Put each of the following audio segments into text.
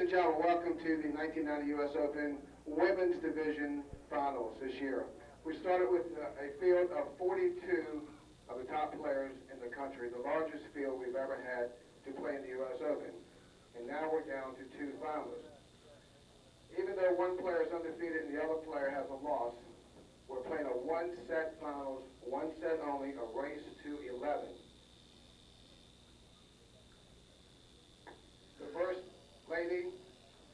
and gentlemen, welcome to the 1990 U.S. Open Women's Division Finals this year. We started with a field of 42 of the top players in the country, the largest field we've ever had to play in the U.S. Open. And now we're down to 2 finalists. Even though one player is undefeated and the other player has a loss, we're playing a one-set finals, one set only, a race to 11. The first lady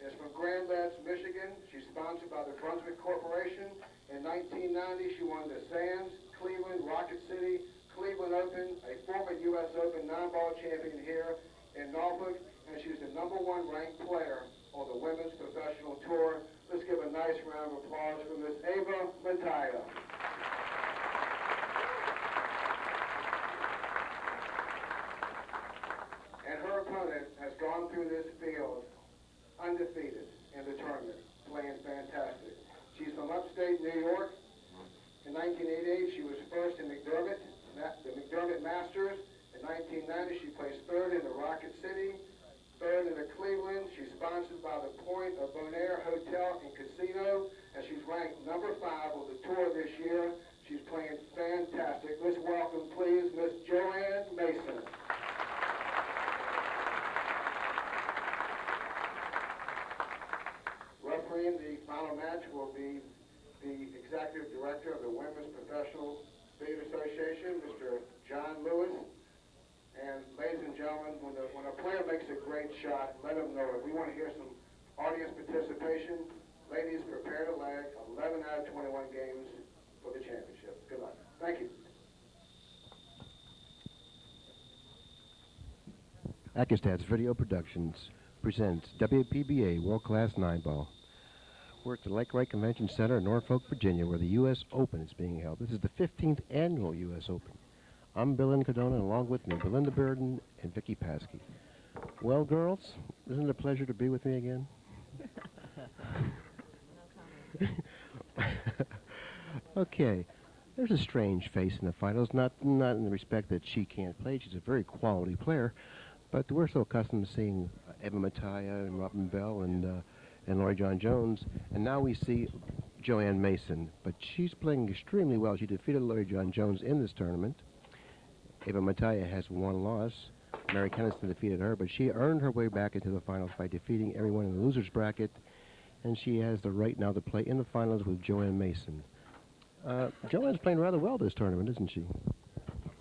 is from Grand Ledge, Michigan. She's sponsored by the Brunswick Corporation. In 1990, she won the Sands, Cleveland, Rocket City, Cleveland Open, a former U.S. Open 9-ball champion here in Norfolk, and she's the #1 ranked player on the Women's Professional Tour. Let's give a nice round of applause for Miss Ava Mataya. And her opponent has gone through this field undefeated in the tournament, playing fantastic. She's from upstate New York. In 1988, she was first in McDermott, the McDermott Masters. In 1990, she placed third in the Rocket City, third in the Cleveland. She's sponsored by the Point of Bonaire Hotel and Casino, and she's ranked #5 on the tour this year. She's playing fantastic. Let's welcome, please, Miss JoAnn Mason. Refereeing the final match will be the Executive Director of the Women's Professional Billiard Association, Mr. John Lewis. And ladies and gentlemen, when a player makes a great shot, let them know it. We want to hear some audience participation. Ladies, prepare to lag 11 out of 21 games for the championship. Good luck. Thank you. Accustat's Video Productions presents WPBA World Class 9-Ball. We're at the Lake Wright Convention Center in Norfolk, Virginia, where the U.S. Open is being held. This is the 15th annual U.S. Open. I'm Bill Incardona, and along with me, Belinda Burden and Vicky Paskey. Well, girls, isn't it a pleasure to be with me again? Okay, there's a strange face in the finals, not in the respect that she can't play. She's a very quality player, but we're so accustomed to seeing Eva Mataya and Robin Bell and Laurie John Jones, and now we see JoAnn Mason, but she's playing extremely well. She defeated Laurie John Jones in this tournament. Eva Mataya has one loss. Mary Kenniston defeated her, but she earned her way back into the finals by defeating everyone in the loser's bracket, and she has the right now to play in the finals with JoAnn Mason. JoAnn's playing rather well this tournament, isn't she?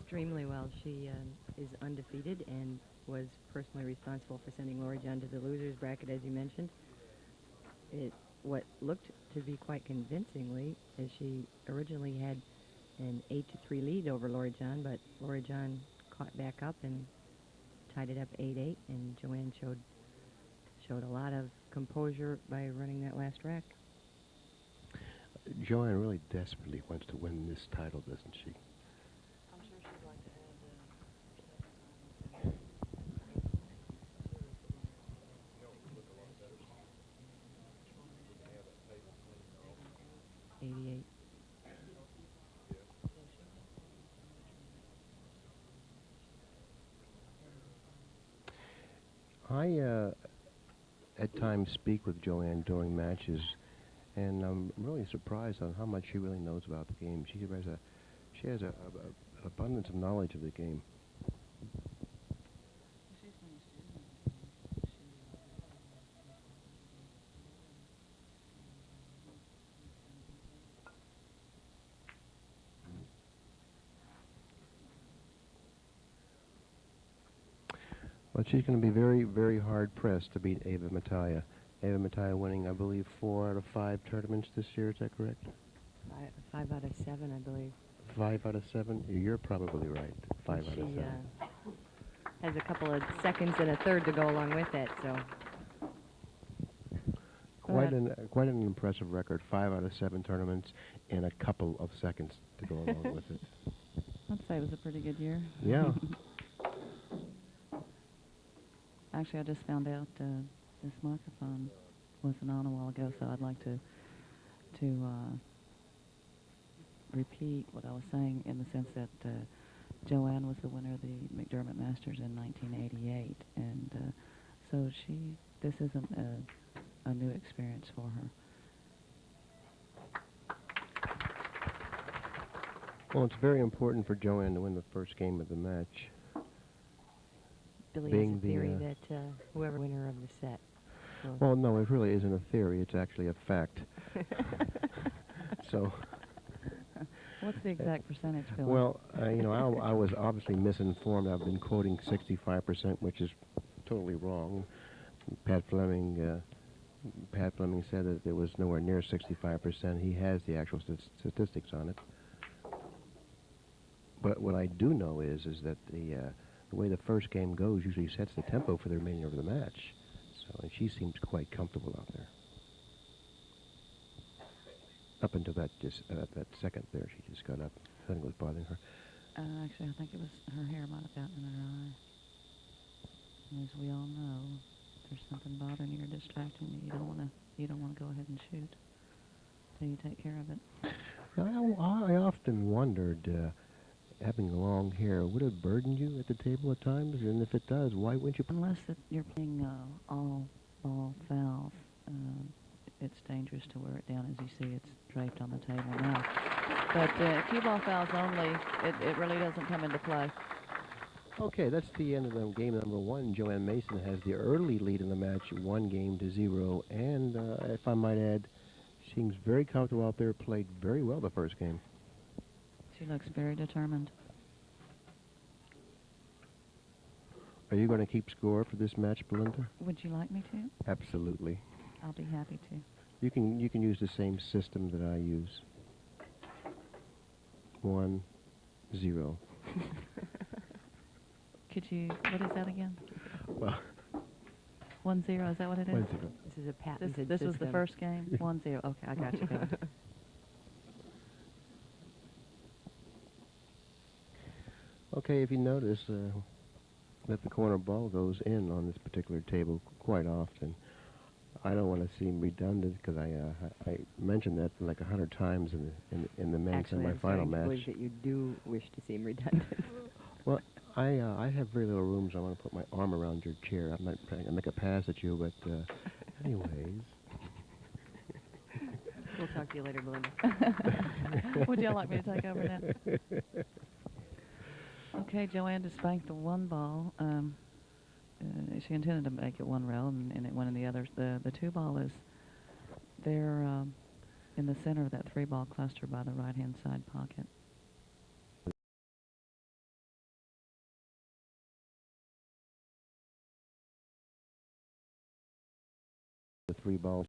Extremely well. She is undefeated and was personally responsible for sending Laurie John to the loser's bracket, as you mentioned. What looked to be quite convincingly is she originally had an 8-3 lead over Laurie John, but Laurie John caught back up and tied it up 8-8, and JoAnn showed a lot of composure by running that last rack. JoAnn really desperately wants to win this title, doesn't she? I'm sure she'd like to add 88. I, at times, speak with JoAnn during matches, and I'm really surprised on how much she really knows about the game. She has an abundance of knowledge of the game. But she's going to be very, very hard-pressed to beat Ava Mataya. Ava Mataya winning, I believe, 4 out of 5 tournaments this year. Is that correct? 5 out of 7, I believe. 5 out of 7? You're probably right. 5 out of 7. She has a couple of seconds and a third to go along with it, so. Quite an impressive record. 5 out of 7 tournaments and a couple of seconds to go along with it. I'd say it was a pretty good year. Yeah. Actually, I just found out this microphone wasn't on a while ago, so I'd like to repeat what I was saying in the sense that JoAnn was the winner of the McDermott Masters in 1988, and so she this isn't a new experience for her. Well, it's very important for JoAnn to win the first game of the match. Billy Being has a the, theory that whoever winner of the set. Well, no, it really isn't a theory. It's actually a fact. So. What's the exact percentage, Billy? Well, I was obviously misinformed. I've been quoting 65%, which is totally wrong. Pat Fleming said that it was nowhere near 65%. He has the actual statistics on it. But what I do know is that the way the first game goes usually sets the tempo for the remainder of the match. So, and she seems quite comfortable out there. Up until that second there, she just got up. Something was bothering her. Actually, I think it was her hair might have gotten in her eye. And as we all know, if there's something bothering you or distracting you, you don't want to go ahead and shoot till you take care of it. Now, I often wondered, having long hair, would it burden you at the table at times? And if it does, why wouldn't you? Unless you're playing all ball fouls, it's dangerous to wear it down. As you see, it's draped on the table now. But cue ball fouls only, it really doesn't come into play. Okay, that's the end of the game number one. JoAnn Mason has the early lead in the match, 1-0, and if I might add, seems very comfortable out there, played very well the first game. She looks very determined. Are you going to keep score for this match, Belinda? Would you like me to? Absolutely. I'll be happy to. You can use the same system that I use. 1-0. Could you? What is that again? Well, 1-0. Is that what it is? 1-0. This is a patented This was the system. first game. 1-0. Okay, I got you. Billy. Okay, if you notice that the corner ball goes in on this particular table quite often, I don't want to seem redundant because I mentioned that like 100 times in the men's semifinal match. Actually, that you do wish to seem redundant. Well, I have very little room, so I want to put my arm around your chair. I'm not trying to make a pass at you, but anyways. We'll talk to you later, Belinda. Would y'all like me to take over now? Okay, JoAnn just spanked the one ball. She intended to make it one rail, and it went in the others. The two ball is there in the center of that three ball cluster by the right-hand side pocket. The three balls.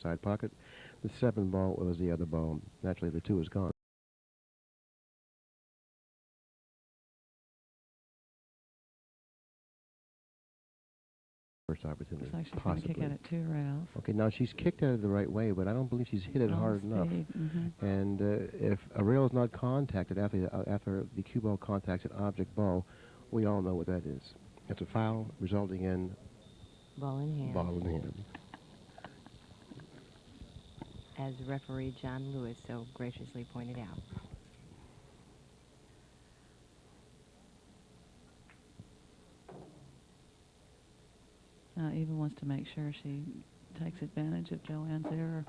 Side pocket. The 7 ball was the other ball. Naturally, the 2 is gone. First opportunity. Looks like she's going to kick out at 2 rails. Okay, now she's kicked at it the right way, but I don't believe she's hit it hard enough. And if a rail is not contacted after the cue ball contacts an object ball, we all know what that is. It's a foul resulting in Ball in hand. ball in hand. As referee John Lewis so graciously pointed out. Eva wants to make sure she takes advantage of JoAnn's error.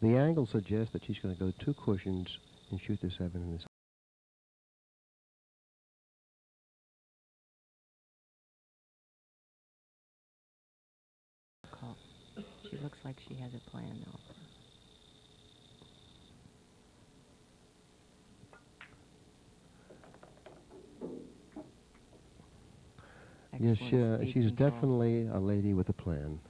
The angle suggests that she's going to go 2 cushions and shoot the 7 in this. She looks like she has a plan, though. Yes, she's definitely a lady with a plan.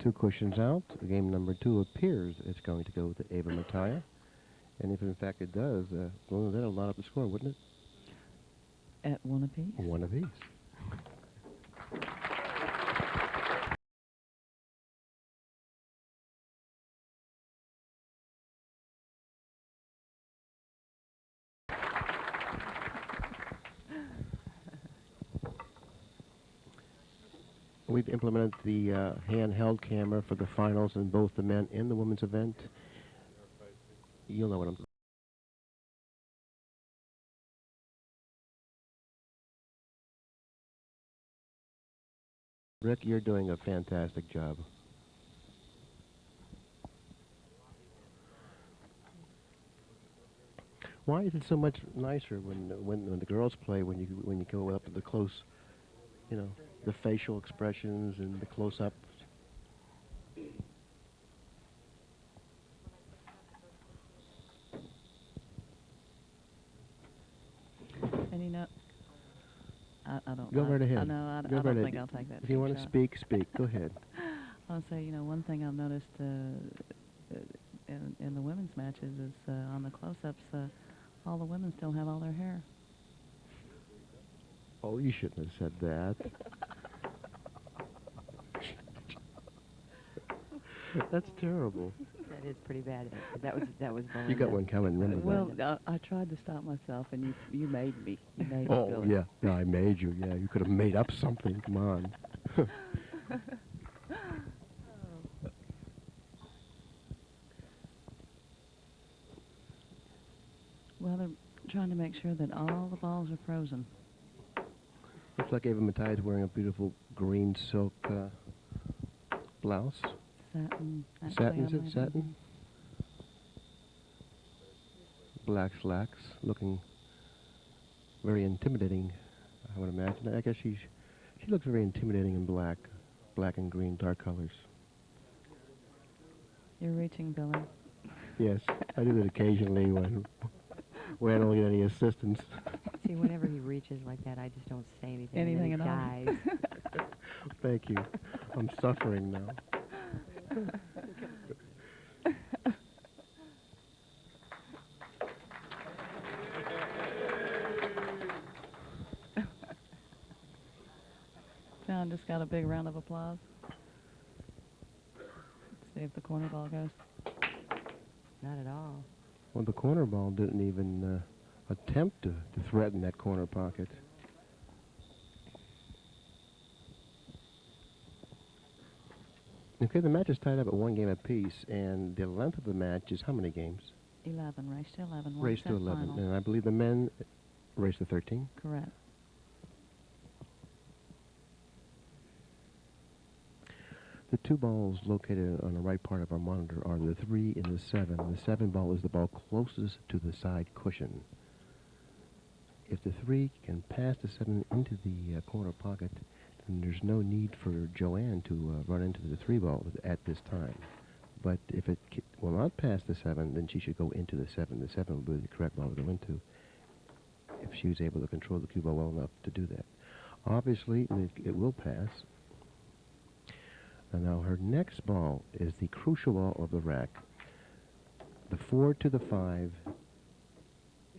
Two cushions out. Game number 2 appears it's going to go to Eva Mataya. And if in fact it does, well, that'll line up the score, wouldn't it? At 1 apiece? 1 apiece. We've implemented the handheld camera for the finals in both the men and the women's event. You'll know what I'm. Rick, you're doing a fantastic job. Why is it so much nicer when the girls play when you go up to the close, you know, the facial expressions and the close up? And you know, I don't. Go right ahead. I know. I Go right don't ahead. think I'll take that. If you want to shot. speak, speak. Go ahead. I'll say, you know, one thing I've noticed in the women's matches is on the close-ups, all the women still have all their hair. Oh, you shouldn't have said that. That's terrible. That is pretty bad. That was Belinda. You got one coming, remember that. Well, I tried to stop myself, and you made me. You made me, Oh, Billy. yeah. No, I made you. Yeah, you could have made up something. Come on. Well, they're trying to make sure that all the balls are frozen. Looks like Ava Mataya is wearing a beautiful green silk blouse. Satin. Satin, is it satin? Black slacks, looking very intimidating, I would imagine. I guess she looks very intimidating in black and green, dark colors. You're reaching, Billy. Yes, I do that occasionally when I don't get any assistance. See, whenever he reaches like that, I just don't say anything. Anything and at then all. he dies. Thank you. I'm suffering now. John just got a big round of applause. See if the corner ball goes. Not at all. Well, the corner ball didn't even attempt to threaten that corner pocket. Okay, the match is tied up at 1 game apiece, and the length of the match is how many games? 11, race to 11. Race to 11, final. and I believe the men race to 13. Correct. The two balls located on the right part of our monitor are the 3 and the 7. The 7 ball is the ball closest to the side cushion. If the 3 can pass the 7 into the corner pocket, then there's no need for JoAnn to run into the 3 ball at this time. But if it will not pass the 7, then she should go into the 7. The 7 will be the correct ball to go into if she's able to control the cue ball well enough to do that. Obviously, it will pass. And now her next ball is the crucial ball of the rack. The 4 to the 5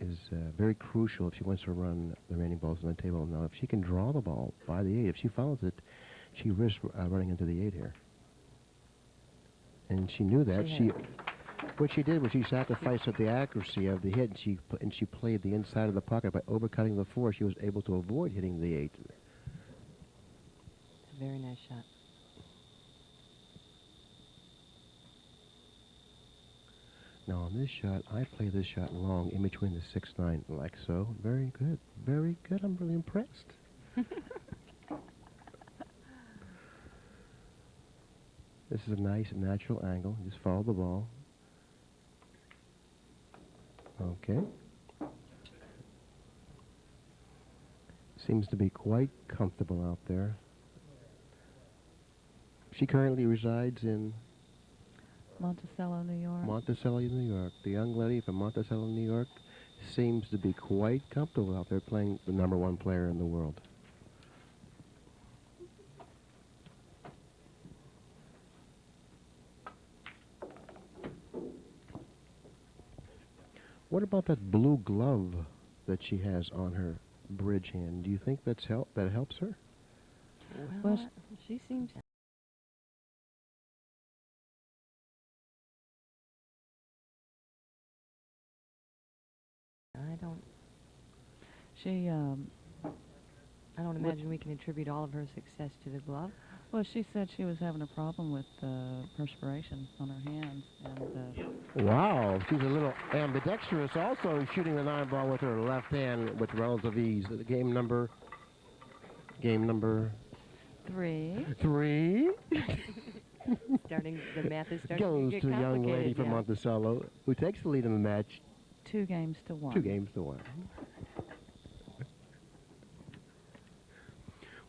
is very crucial if she wants to run the remaining balls on the table. Now, if she can draw the ball by the 8, if she follows it, she risks running into the 8 here. And she knew that. What she did was she sacrificed the accuracy of the hit, and she played the inside of the pocket by overcutting the 4. She was able to avoid hitting the 8. It's a very nice shot. Now on this shot, I play this shot long in between the 6-9, like so. Very good. Very good. I'm really impressed. This is a nice natural angle. Just follow the ball. Okay. Seems to be quite comfortable out there. She currently resides in Monticello, New York. Monticello, New York. The young lady from Monticello, New York seems to be quite comfortable out there playing the #1 player in the world. What about that blue glove that she has on her bridge hand? Do you think that helps her? Well, she seems... She, I don't imagine we can attribute all of her success to the glove. Well, she said she was having a problem with perspiration on her hands, and Wow, she's a little ambidextrous, also shooting the 9 ball with her left hand with relative ease. Game number 3. 3 The math is starting goes to to get the young lady complicated, from yeah. Monticello, who takes the lead in the match 2 games to 1. 2 games to 1.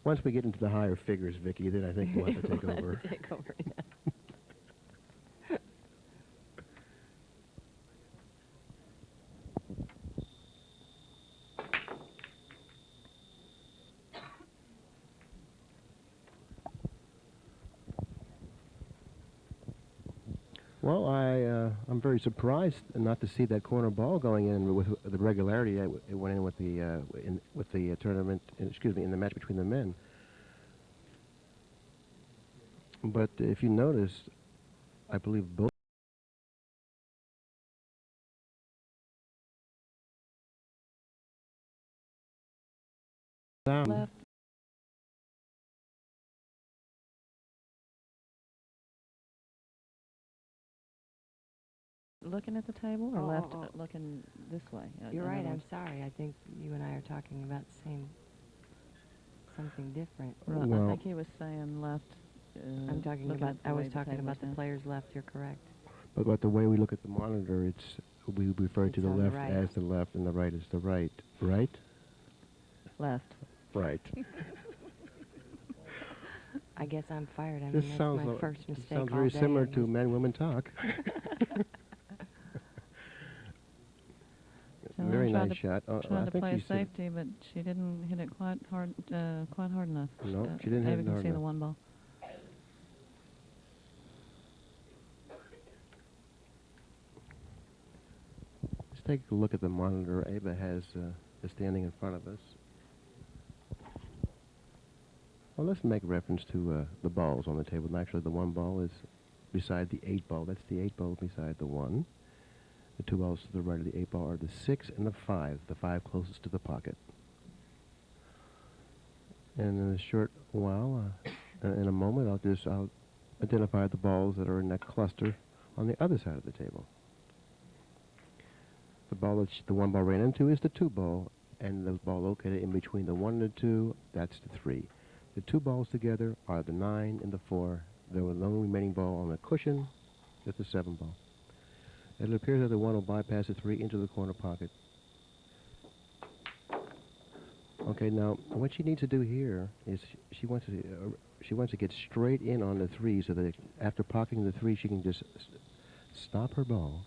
Once we get into the higher figures, Vicky, then I think we'll have to take We'll over. have to take over, yeah. Well, I'm very surprised not to see that corner ball going in with the regularity that it went in with the tournament. Excuse me, in the match between the men. But if you notice, I believe both. Left. Looking at the table or left looking this way? You're In right, other I'm words- sorry. I think you and I are talking about something different. Right, Well, I think he was saying left. I'm talking looking about, at the I way was the talking table about is the now. player's left, you're correct. But the way we look at the monitor, we refer to It's the on the left right. as the left and the right as the right. Right? Left. Right. I guess I'm fired. I This mean, that's sounds my first this mistake sounds all very day, similar I to guess. men-women talk. JoAnn Very tried nice to- shot. I Tried to think play you a said- safety, but she didn't hit it quite hard enough. No, she didn't hit Maybe it can hard see the enough. 1 ball. Let's take a look at the monitor Ava has is standing in front of us. Well, let's make reference to the balls on the table. And actually, the 1 ball is beside the 8 ball. That's the 8 ball beside the 1. The 2 balls to the right of the 8 ball are the 6 and the 5. The 5 closest to the pocket. And in a short while, in a moment, I'll identify the balls that are in that cluster on the other side of the table. The ball that the 1 ball ran into is the 2 ball, and the ball located in between the 1 and the 2, that's the 3. The 2 balls together are the 9 and the 4. The lone remaining ball on the cushion is the 7 ball. It appears that the 1 will bypass the 3 into the corner pocket. Okay, now what she needs to do here is she wants to get straight in on the 3, so that after pocketing the 3, she can just stop her ball.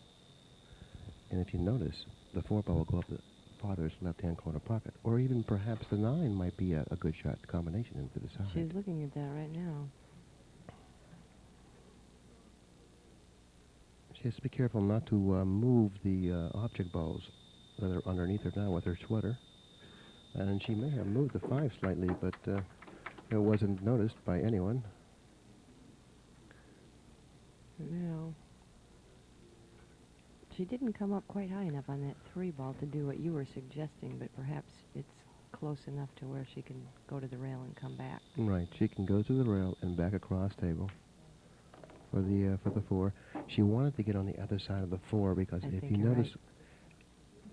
And if you notice, the 4 ball will go up the father's left-hand corner pocket, or even perhaps the 9 might be a good shot combination into the side. She's looking at that right now. She has to be careful not to move the object balls that are underneath her now with her sweater. And she may have moved the 5 slightly, but it wasn't noticed by anyone. No. She didn't come up quite high enough on that 3 ball to do what you were suggesting, but perhaps it's close enough to where she can go to the rail and come back. Right, she can go to the rail and back across table for the 4. She wanted to get on the other side of the 4 because I if think you you're notice,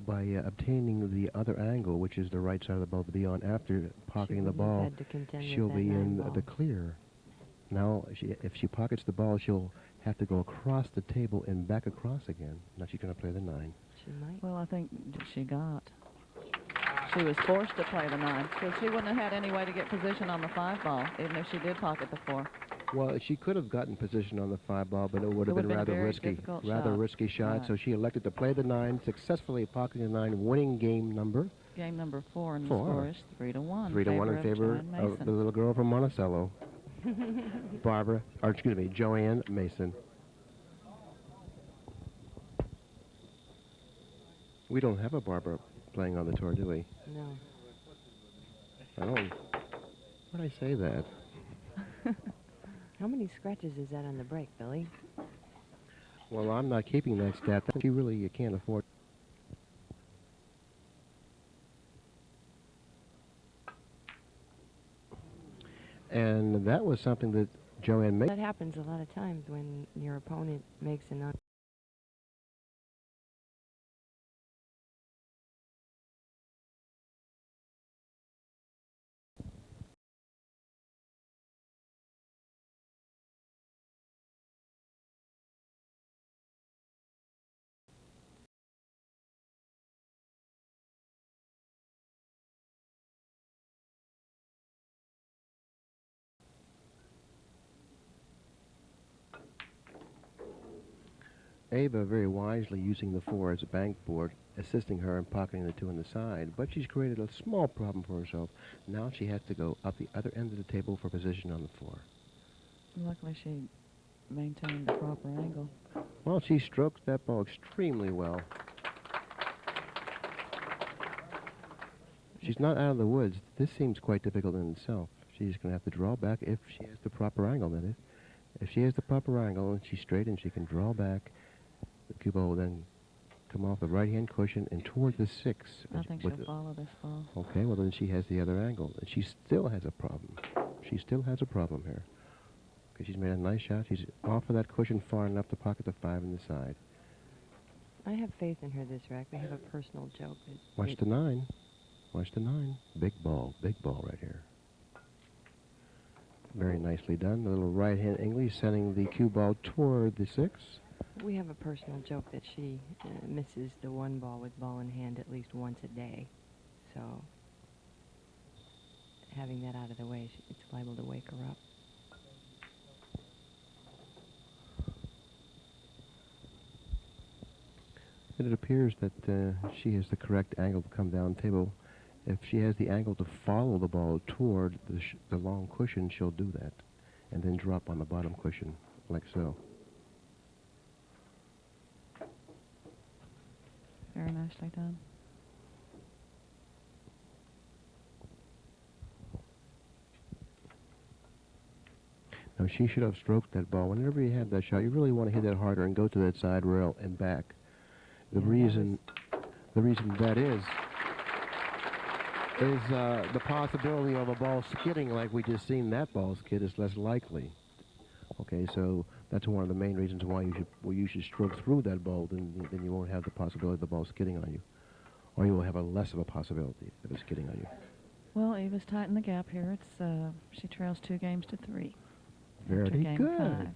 by obtaining the other angle, which is the right side of the ball to be on after pocketing the wouldn't have ball, had to contend with she'll that be 9 in ball. the clear. Now, if she pockets the ball, she'll have to go across the table and back across again. Now she's going to play the 9. She might. Well, I think she got. She was forced to play the 9, because she wouldn't have had any way to get position on the 5 ball, even if she did pocket the 4. Well, she could have gotten position on the 5 ball, but it would have It been would've been a rather very risky. difficult Rather shot. risky shot. Right. So she elected to play the 9, successfully pocketing the 9, winning game number Game number 4, and the 4. score is 3-1. 3-1 in favor JoAnn of the Mason. little girl from Monticello, JoAnn Mason. We don't have a Barbara playing on the tour, do we? No. I don't. Why did I say that? How many scratches is that on the break, Billy? Well, I'm not keeping that stat. She really can't afford. And that was something that JoAnn made. That happens a lot of times when your opponent makes an Ava very wisely using the 4 as a bank board, assisting her in pocketing the 2 on the side, but she's created a small problem for herself. Now she has to go up the other end of the table for position on the 4. Luckily, she maintained the proper angle. Well, she stroked that ball extremely well. She's not out of the woods. This seems quite difficult in itself. She's going to have to draw back if she has the proper angle, that is. If she has the proper angle and she's straight and she can draw back, the cue ball will then come off the right-hand cushion and toward the 6. I think she'll follow this ball. Okay, well then she has the other angle. And she still has a problem. She still has a problem here. Okay, she's made a nice shot. She's off of that cushion far enough to pocket the 5 in the side. I have faith in her this rack. We have a personal joke. Watch the 9. Watch the 9. Big ball right here. Very nicely done. The little right-hand English sending the cue ball toward the 6. We have a personal joke that she misses the 1 ball with ball in hand at least once a day. So having that out of the way, it's liable to wake her up. It appears that she has the correct angle to come down table. If she has the angle to follow the ball toward the long cushion, she'll do that, and then drop on the bottom cushion, like so. Very nicely done. Now, she should have stroked that ball. Whenever you have that shot, you really want to hit that harder and go to that side rail and back. The reason that is the possibility of a ball skidding like we just seen that ball skid is less likely. Okay, so that's one of the main reasons why you should stroke through that ball. Then you won't have the possibility of the ball skidding on you, or you will have a less of a possibility of it skidding on you. Well, Eva's tightened the gap here. It's she trails 2 games to 3. Very after game good. 5.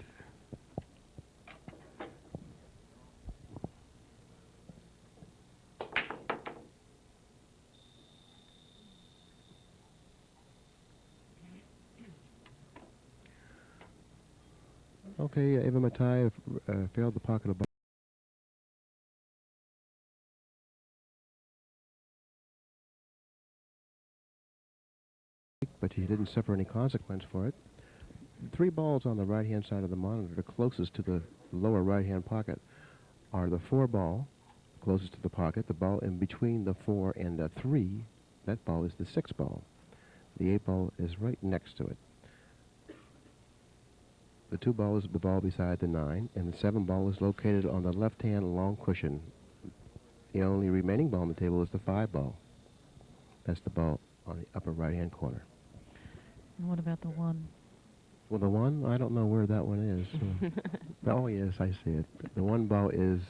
Okay, Ava Mataya failed to pocket a ball, but she didn't suffer any consequence for it. 3 balls on the right-hand side of the monitor, closest to the lower right-hand pocket, are the 4 ball, closest to the pocket. The ball in between the 4 and the 3, that ball is the 6 ball. The 8 ball is right next to it. The 2 ball is the ball beside the 9, and the 7 ball is located on the left-hand long cushion. The only remaining ball on the table is the 5 ball. That's the ball on the upper right-hand corner. And what about the 1? Well, the 1, I don't know where that one is. Oh, yes, I see it. The 1 ball is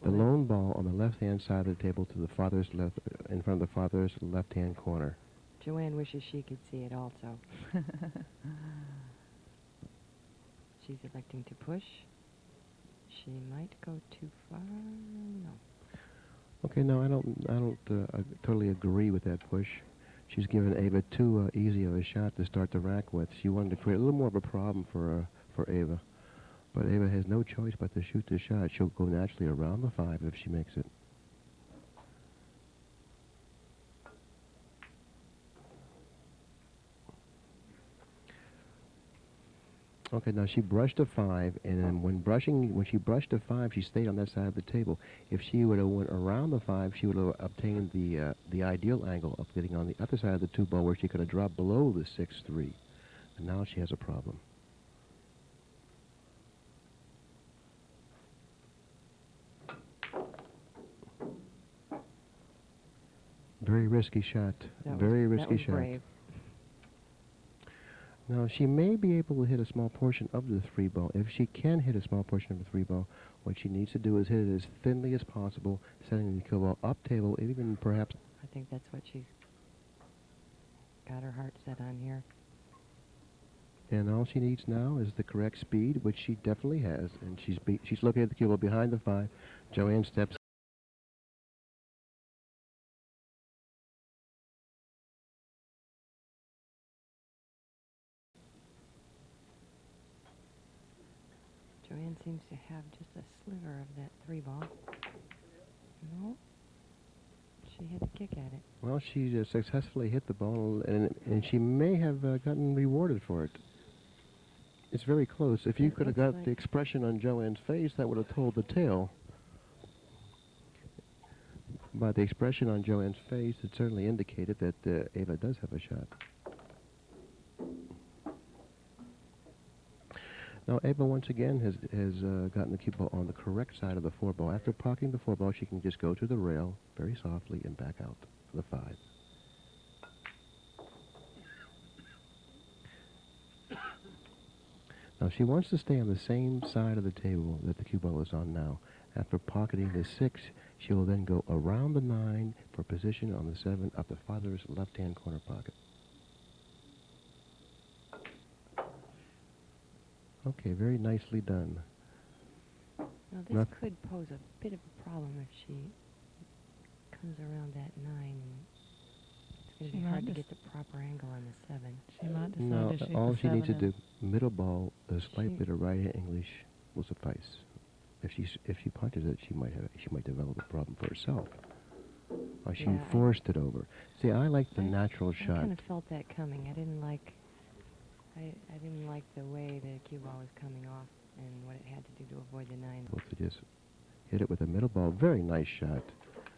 the lone ball on the left-hand side of the table to the father's left, in front of the father's left-hand corner. JoAnn wishes she could see it also. She's electing to push. She might go too far. No. Okay, no, I don't totally agree with that push. She's given Ava too easy of a shot to start the rack with. She wanted to create a little more of a problem for Ava. But Ava has no choice but to shoot the shot. She'll go naturally around the 5 if she makes it. Okay, now she brushed a 5, and then when she brushed a 5, she stayed on that side of the table. If she would have went around the 5, she would have obtained the ideal angle of getting on the other side of the 2 ball where she could have dropped below the 6-3. And now she has a problem. Very risky shot. Very risky shot. Brave. Now, she may be able to hit a small portion of the 3 ball. If she can hit a small portion of the 3 ball, what she needs to do is hit it as thinly as possible, setting the cue ball up table, and even perhaps... I think that's what she's got her heart set on here. And all she needs now is the correct speed, which she definitely has. And she's located the cue ball behind the 5. JoAnn steps. JoAnn seems to have just a sliver of that 3 ball. No. She had a kick at it. Well, she successfully hit the ball, and she may have gotten rewarded for it. It's very close. If you It could have looks got like- the expression on JoAnn's face, that would have told the tale. By the expression on JoAnn's face, it certainly indicated that Ava does have a shot. Now, Ava once again has gotten the cue ball on the correct side of the 4 ball. After parking the 4 ball, she can just go to the rail very softly and back out for the 5. Now, she wants to stay on the same side of the table that the cue ball is on now. After pocketing the 6, she will then go around the 9 for position on the 7 up the father's left-hand corner pocket. Okay, very nicely done. Now, this could pose a bit of a problem if she comes around that 9. And it's going to be hard to get the proper angle on the 7. She might decide No, to shoot all the she needs to 7 do, middle ball, a slight bit of right-hand English will suffice. If she punches it, she might develop a problem for herself. Or she Yeah, forced it over. See, I like the natural I shot. kind of felt that coming. I didn't like the way the cue ball was coming off and what it had to do to avoid the 9. To just hit it with a middle ball. Very nice shot.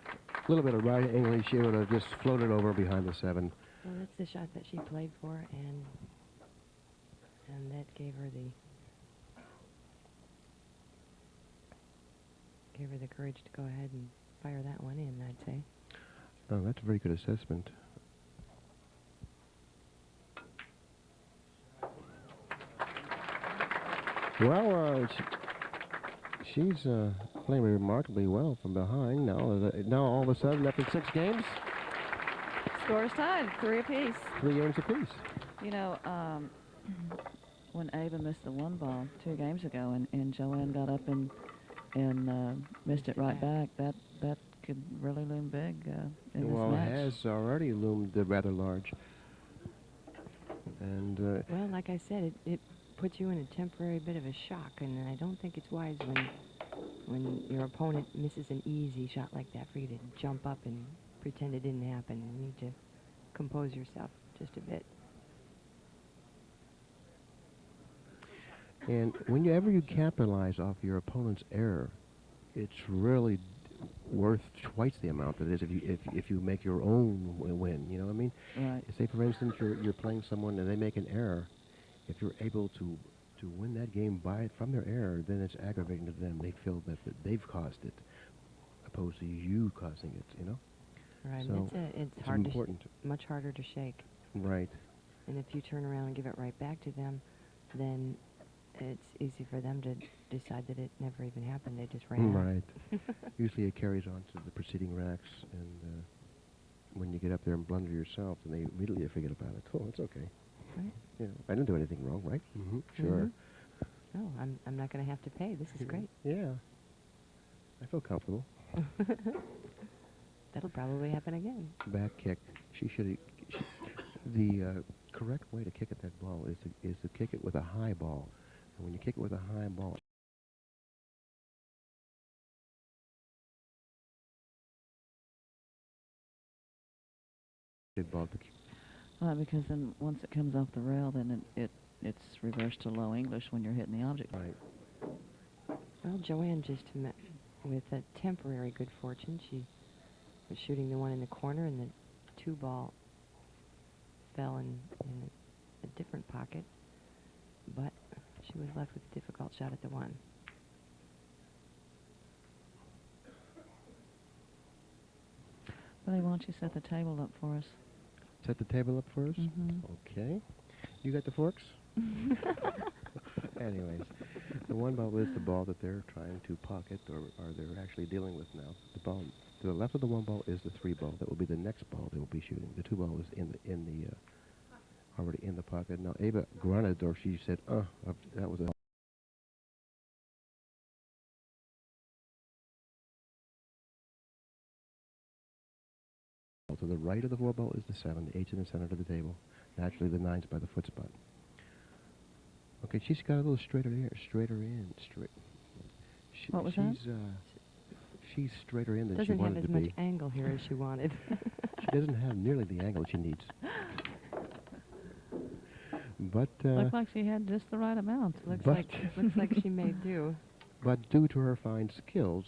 A little bit of right English, she would have just floated over behind the 7. Well, that's the shot that she played for, and that gave her the courage to go ahead and fire that one in, I'd say. Oh, that's a very good assessment. Well, she's playing remarkably well from behind now. Now all of a sudden, after 6 games, Scores tied, 3 apiece. 3 games apiece. You know, when Ava missed the 1 ball 2 games ago, and JoAnn got up and missed it right back, that could really loom big in this Well, match. it has already loomed rather large. And Well, like I said, it puts you in a temporary bit of a shock, and I don't think it's wise when your opponent misses an easy shot like that for you to jump up and pretend it didn't happen. You need to compose yourself just a bit. And whenever you capitalize off your opponent's error, it's really worth twice the amount that it is if you make your own win. You know what I mean? Right. Say, for instance, you're playing someone and they make an error. If you're able to win that game from their error, then it's aggravating to them. They feel that they've caused it, opposed to you causing it. You know? Right. So it's hard important. Much harder to shake. Right. And if you turn around and give it right back to them, then it's easy for them to decide that it never even happened. They just ran out. Right. Usually it carries on to the preceding racks, and when you get up there and blunder yourself, then they immediately forget about it. Oh, it's okay. Right. You know, I didn't do anything wrong, right? Mm-hmm. Sure. No, I'm not going to have to pay. This is great. Yeah. I feel comfortable. That'll probably happen again. Back kick. The correct way to kick at that ball is to kick it with a high ball. And when you kick it with a high ball, ball to keep. Because then once it comes off the rail, then it's reversed to low English when you're hitting the object. Right. Well, JoAnn just met with a temporary good fortune. She was shooting the one in the corner, and the 2 ball fell in a different pocket, but she was left with a difficult shot at the 1. Billy, why don't you set the table up for us? Set the table up for us? Mm-hmm. Okay. You got the forks? Anyways, the one ball is the ball that they're trying to pocket, or they're actually dealing with now. The ball to the left of the one ball is the three ball. That will be the next ball they will be shooting. The two ball is already in the pocket. Now Ava grunted, or she said, that was a ball. To the right of the four ball is the seven. The eight's in the center of the table. Naturally, the nine's by the foot spot. Okay, she's got a little straighter in. What was that? She's straighter in than she Doesn't have wanted as to much be. angle here as she wanted. She doesn't have nearly the angle she needs. But Looked like she had just the right amount. looks like she may do. But due to her fine skills,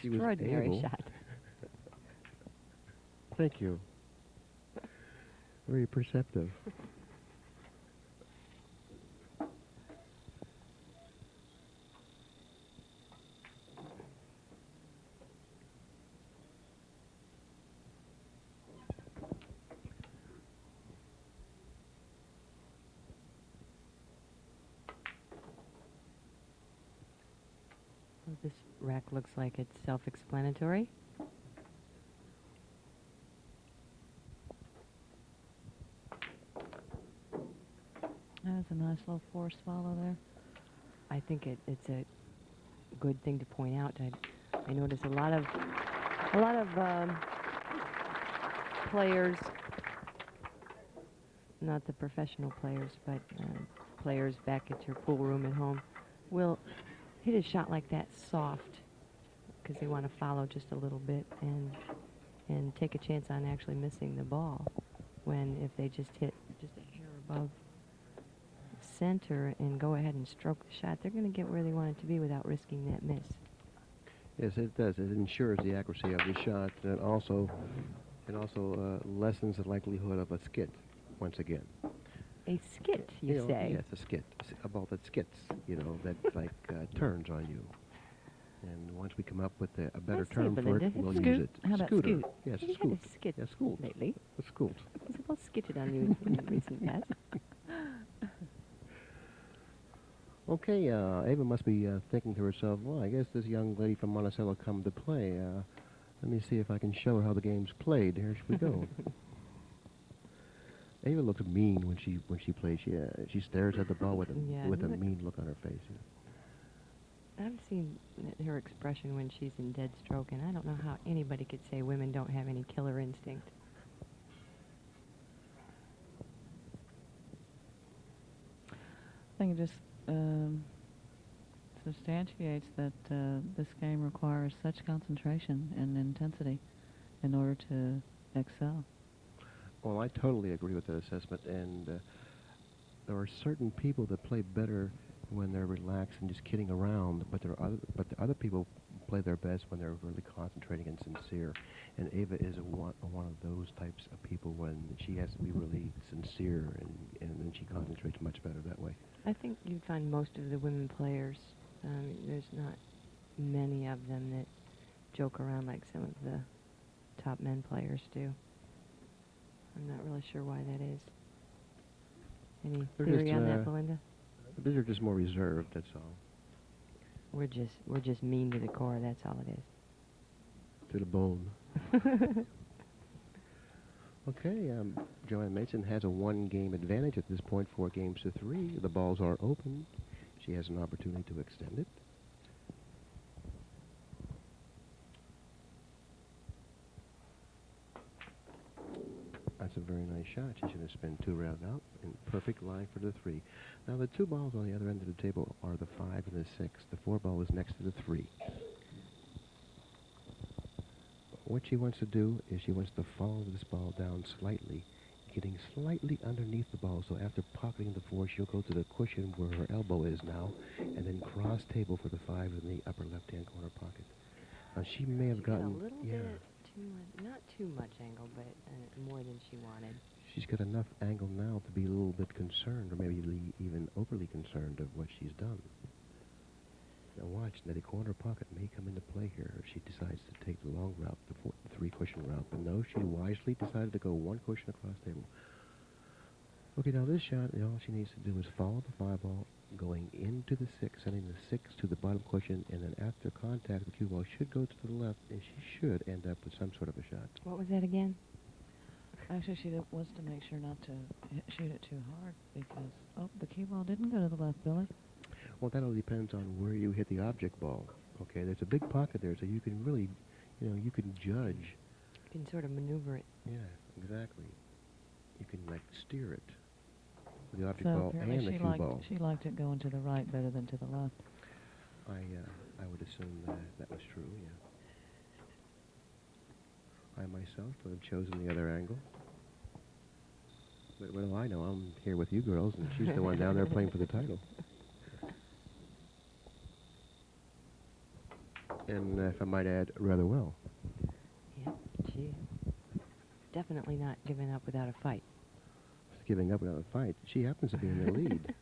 she was Extraordinary able. shot. Thank you. Very perceptive. Well, this rack looks like it's self-explanatory. That's a nice little force follow there. I think it's a good thing to point out. I notice a lot of players, not the professional players, but players back at your pool room at home, will hit a shot like that soft because they want to follow just a little bit and take a chance on actually missing the ball. When if they just hit just a hair above center and go ahead and stroke the shot, they're going to get where they want it to be without risking that miss. Yes, it does. It ensures the accuracy of the shot, and it also lessens the likelihood of a skit. Once again, A skit, you say? Yes, a skit. A ball that skits. That like turns on you. And once we come up with a better term for it, we'll Scoot? use it. How about Scooter. scoot? Yes, Have you scoot. had a skit Yes, scoot. lately? A scoot. He's about skitted on you in the recent past. Okay, Ava must be thinking to herself, well, I guess this young lady from Monticello come to play. Let me see if I can show her how the game's played. Here we go. Ava looks mean when she plays. She stares at the ball with a mean look on her face. I've seen her expression when she's in dead stroke, and I don't know how anybody could say women don't have any killer instinct. I think it just substantiates that this game requires such concentration and intensity in order to excel. Well, I totally agree with that assessment, and there are certain people that play better when they're relaxed and just kidding around, but the other people play their best when they're really concentrating and sincere. And Ava is one of those types of people when she has to be really sincere, and then she concentrates much better that way. I think you'd find most of the women players, there's not many of them that joke around like some of the top men players do. I'm not really sure why that is. Any theory on that, Belinda? These are just more reserved, that's all. We're just mean to the core, that's all it is. To the bone. Okay, JoAnn Mason has a one-game advantage at this point, 4-3. The balls are open. She has an opportunity to extend it. That's a very nice shot. She's going to spin 2 round out in perfect line for the 3. Now the 2 balls on the other end of the table are the 5 and the 6. The 4 ball is next to the 3. What she wants to do is she wants to follow this ball down slightly, getting slightly underneath the ball. So after pocketing the 4, she'll go to the cushion where her elbow is now, and then cross table for the 5 in the upper left-hand corner pocket. Now she may have gotten a little bit too much, not too much angle, but more than she wanted. She's got enough angle now to be a little bit concerned, or maybe even overly concerned of what she's done. Now watch, the corner pocket may come into play here if she decides to take the long route, the 3 cushion route. But no, she wisely decided to go 1 cushion across table. Okay, now this shot, all she needs to do is follow the 5 ball going into the 6, sending the 6 to the bottom cushion, and then after contact, the cue ball should go to the left, and she should end up with some sort of a shot. What was that again? Actually, she wants to make sure not to shoot it too hard because, the cue ball didn't go to the left, Billy. Well, that all depends on where you hit the object ball. Okay, there's a big pocket there, so you can really, you can judge. You can sort of maneuver it. Yeah, exactly. You can, like, steer it. The object So ball apparently and the cue ball. she liked it going to the right better than to the left. I would assume that was true, yeah. I myself would have chosen the other angle. But what do I know? I'm here with you girls, and she's the one down there playing for the title. And if I might add, rather well. Yeah, she definitely not giving up without a fight. Giving up without a fight. She happens to be in the lead.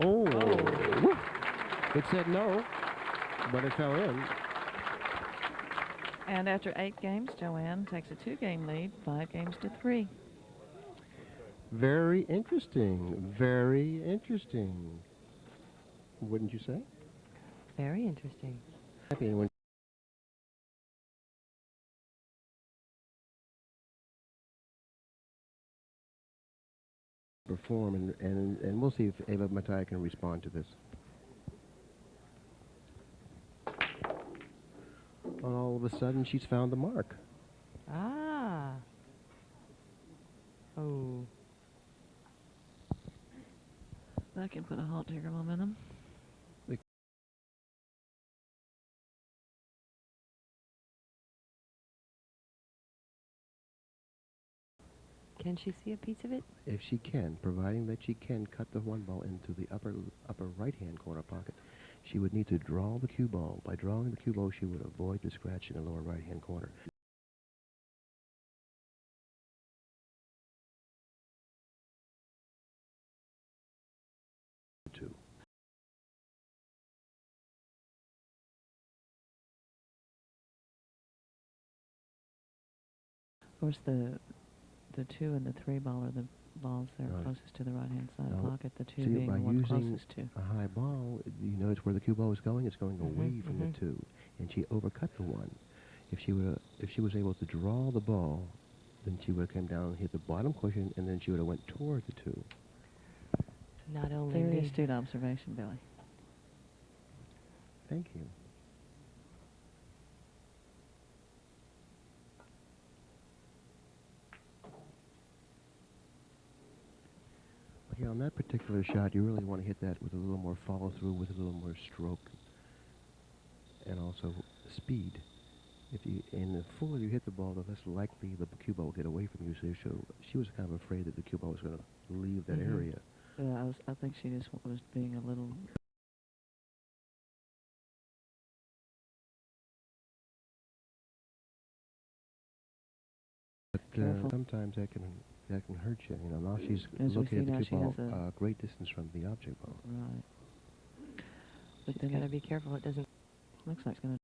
Oh! Woo. It said no, but it fell in. And after 8 games, JoAnn takes a 2-game lead, 5 games to 3. Very interesting. Very interesting. Wouldn't you say? Very interesting. Happy when perform, and we'll see if Ava Mataya can respond to this. And all of a sudden, she's found the mark. Ah. Oh. That can put a halt to your momentum. Can she see a piece of it? If she can, providing that she can cut the 1 ball into the upper right-hand corner pocket, she would need to draw the cue ball. By drawing the cue ball, she would avoid the scratch in the lower right-hand corner. Two. Of course, the 2 and the 3 ball are the balls that are Right. closest to the right-hand side Now, pocket, the 2 see, being by the one using closest to. a high ball, you notice where the cue ball is going? It's going away from the 2, and she overcut the 1. If she was able to draw the ball, then she would have come down and hit the bottom cushion, and then she would have went toward the 2. Not only Very me. astute observation, Billy. Thank you. Okay, on that particular shot, you really want to hit that with a little more follow-through, with a little more stroke, and also speed. And the fuller you hit the ball, the less likely the cue ball will get away from you. So she was kind of afraid that the cue ball was going to leave that area. Yeah, I think she just was being a little. But Careful. sometimes that can hurt you. Now she's As we looking at see the now, cue she ball has a great distance from the object ball. Right. But She's then got to be careful it doesn't. looks like it's going to.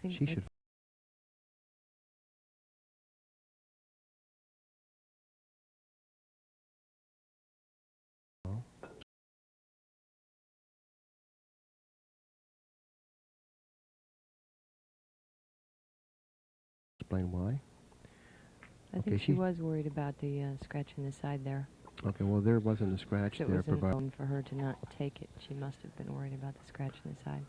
She should. Explain why. I think she was worried about the scratch in the side there. Okay, well, there wasn't a scratch It there. was known for her to not take it. She must have been worried about the scratch in the side.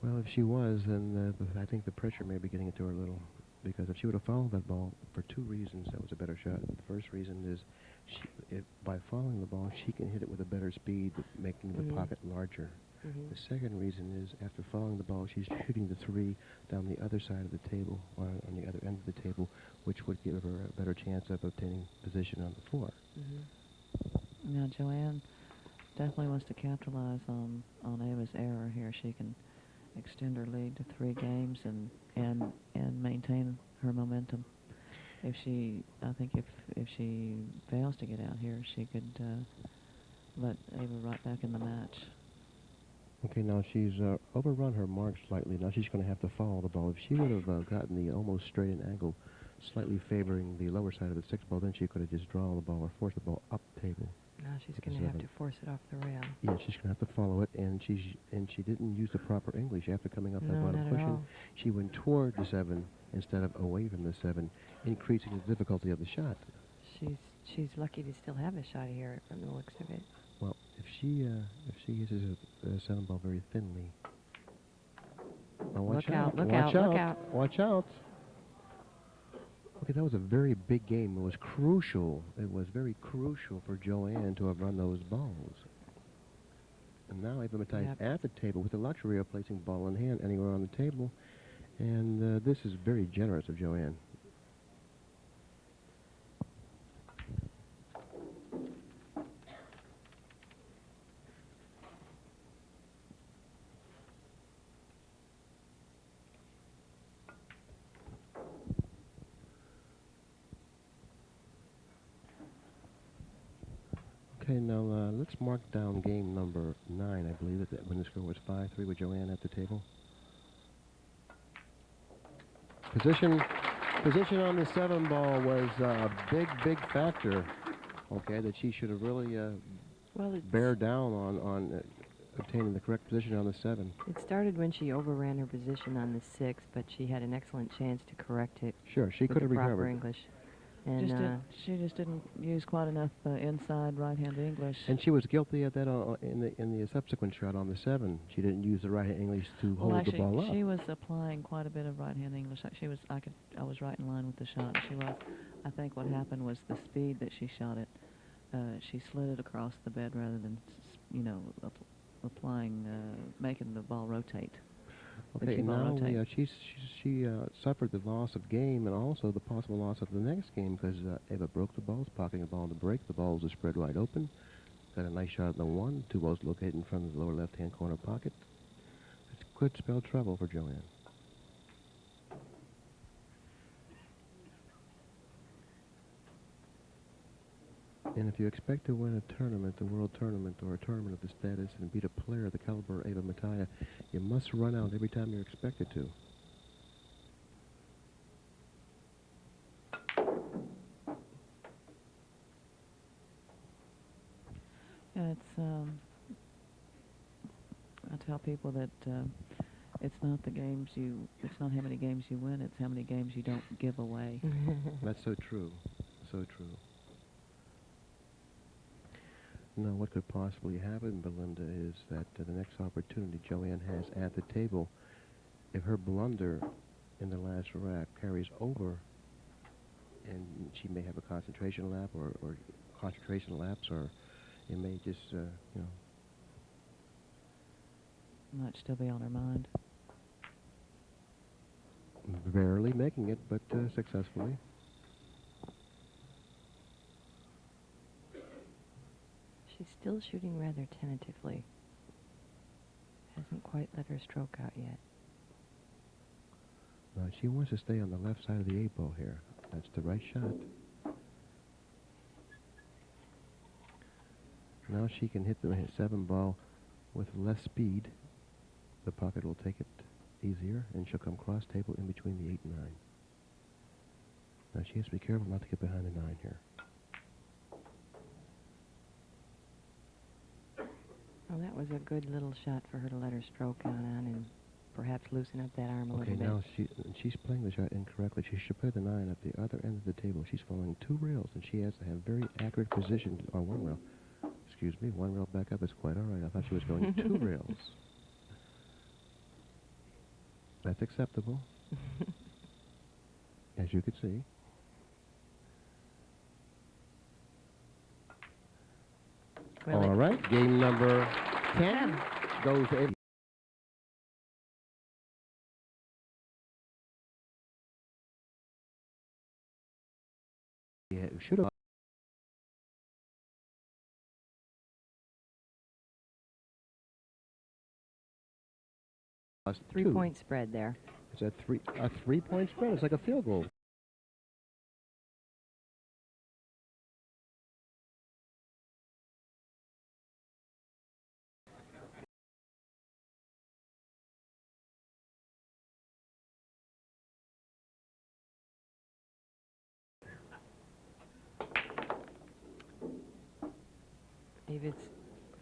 Well, if she was, then I think the pressure may be getting into her a little. Because if she would have followed that ball, for 2 reasons, that was a better shot. The first reason is by following the ball, she can hit it with a better speed, making the pocket larger. The second reason is after following the ball, she's shooting the 3 down the other side of the table, or on the other end of the table, which would give her a better chance of obtaining position on the floor. Now, JoAnn definitely wants to capitalize on Ava's error here. She can extend her lead to 3 games and maintain her momentum. I think if she fails to get out here, she could let Ava right back in the match. Okay, now she's overrun her mark slightly. Now she's going to have to follow the ball. If she would have gotten the almost straight and angle, slightly favoring the lower side of the 6 ball, then she could have just drawn the ball or forced the ball up table. Now she's With the going to have 7. to force it off the rail. Yeah, she's going to have to follow it, and she didn't use the proper English after coming up that No, bottom not at cushion. all. She went toward the 7 instead of away from the 7, increasing the difficulty of the shot. She's lucky to still have a shot here from the looks of it. Well, if she uses a 7 ball very thinly. Oh, watch out! Look Watch out! out! Look out! Watch out! Okay, that was a very big game. It was crucial. It was very crucial for JoAnn to have run those balls. And now Eva Mataya is at the table with the luxury of placing ball in hand anywhere on the table. And this is very generous of JoAnn. Okay, now let's mark down game number 9, I believe, when the score was 5-3 with JoAnn at the table. Position on the 7 ball was a big factor. Okay, that she should have really bear down on obtaining the correct position on the 7. It started when she overran her position on the 6, but she had an excellent chance to correct it. Sure, she could have with the proper recovered. English. And She just didn't use quite enough inside right-hand English. And she was guilty of that in the subsequent shot on the 7. She didn't use the right-hand English to hold the ball up. She was applying quite a bit of right-hand English. I was right in line with the shot. She was. I think what happened was the speed that she shot it. She slid it across the bed rather than, applying, making the ball rotate. Okay, now she suffered the loss of game and also the possible loss of the next game because Eva broke the balls, pocketing the ball on the break. The balls are spread wide open. Got a nice shot at the 1. 2 balls located in front of the lower left-hand corner pocket. It could spell trouble for JoAnn. And if you expect to win a tournament, a world tournament, or a tournament of the status, and beat a player of the caliber of Eva Mataya, you must run out every time you're expected to. Yeah, I tell people that it's not it's not how many games you win, it's how many games you don't give away. That's so true, so true. Now, what could possibly happen, Belinda, is that the next opportunity JoAnn has at the table, if her blunder in the last rack carries over, and she may have a concentration lap or concentration lapse, or it may just, Might still be on her mind. barely making it, but successfully. she's still shooting rather tentatively. Hasn't quite let her stroke out yet. She wants to stay on the left side of the 8 ball here. That's the right shot. Now she can hit the 7 ball with less speed. The pocket will take it easier, and she'll come cross table in between the 8 and 9. Now she has to be careful not to get behind the 9 here. Well, that was a good little shot for her to let her stroke out on and perhaps loosen up that arm a little bit. Okay, now she's playing the shot incorrectly. She should play the 9 at the other end of the table. She's following 2 rails, and she has to have very accurate position on 1 rail. Excuse me, 1 rail back up is quite all right. I thought she was going 2 rails. That's acceptable, as you could see. Well, All right, game number 10 goes to Eva. Yeah, should have. Three-point spread there. It's a 3-point spread. It's like a field goal. David's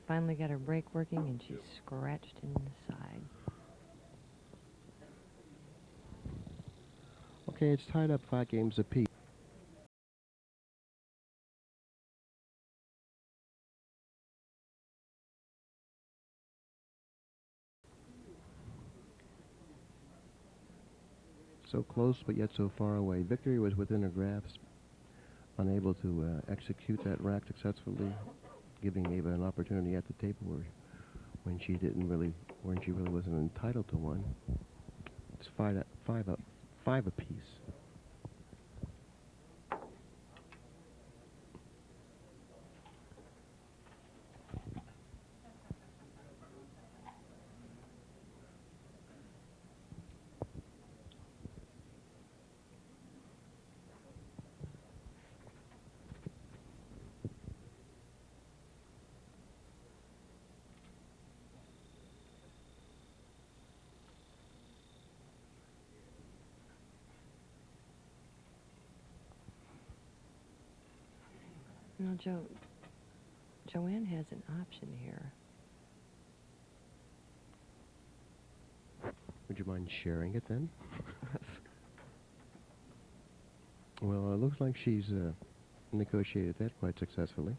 finally got her brake working, and she's scratched in the side. Okay, it's tied up 5 games apiece. So close, but yet so far away. Victory was within her grasp, unable to execute that rack successfully, giving Ava an opportunity at the table when she really wasn't entitled to one. It's five apiece. No, JoAnn has an option here. Would you mind sharing it then? Well, it looks like she's negotiated that quite successfully.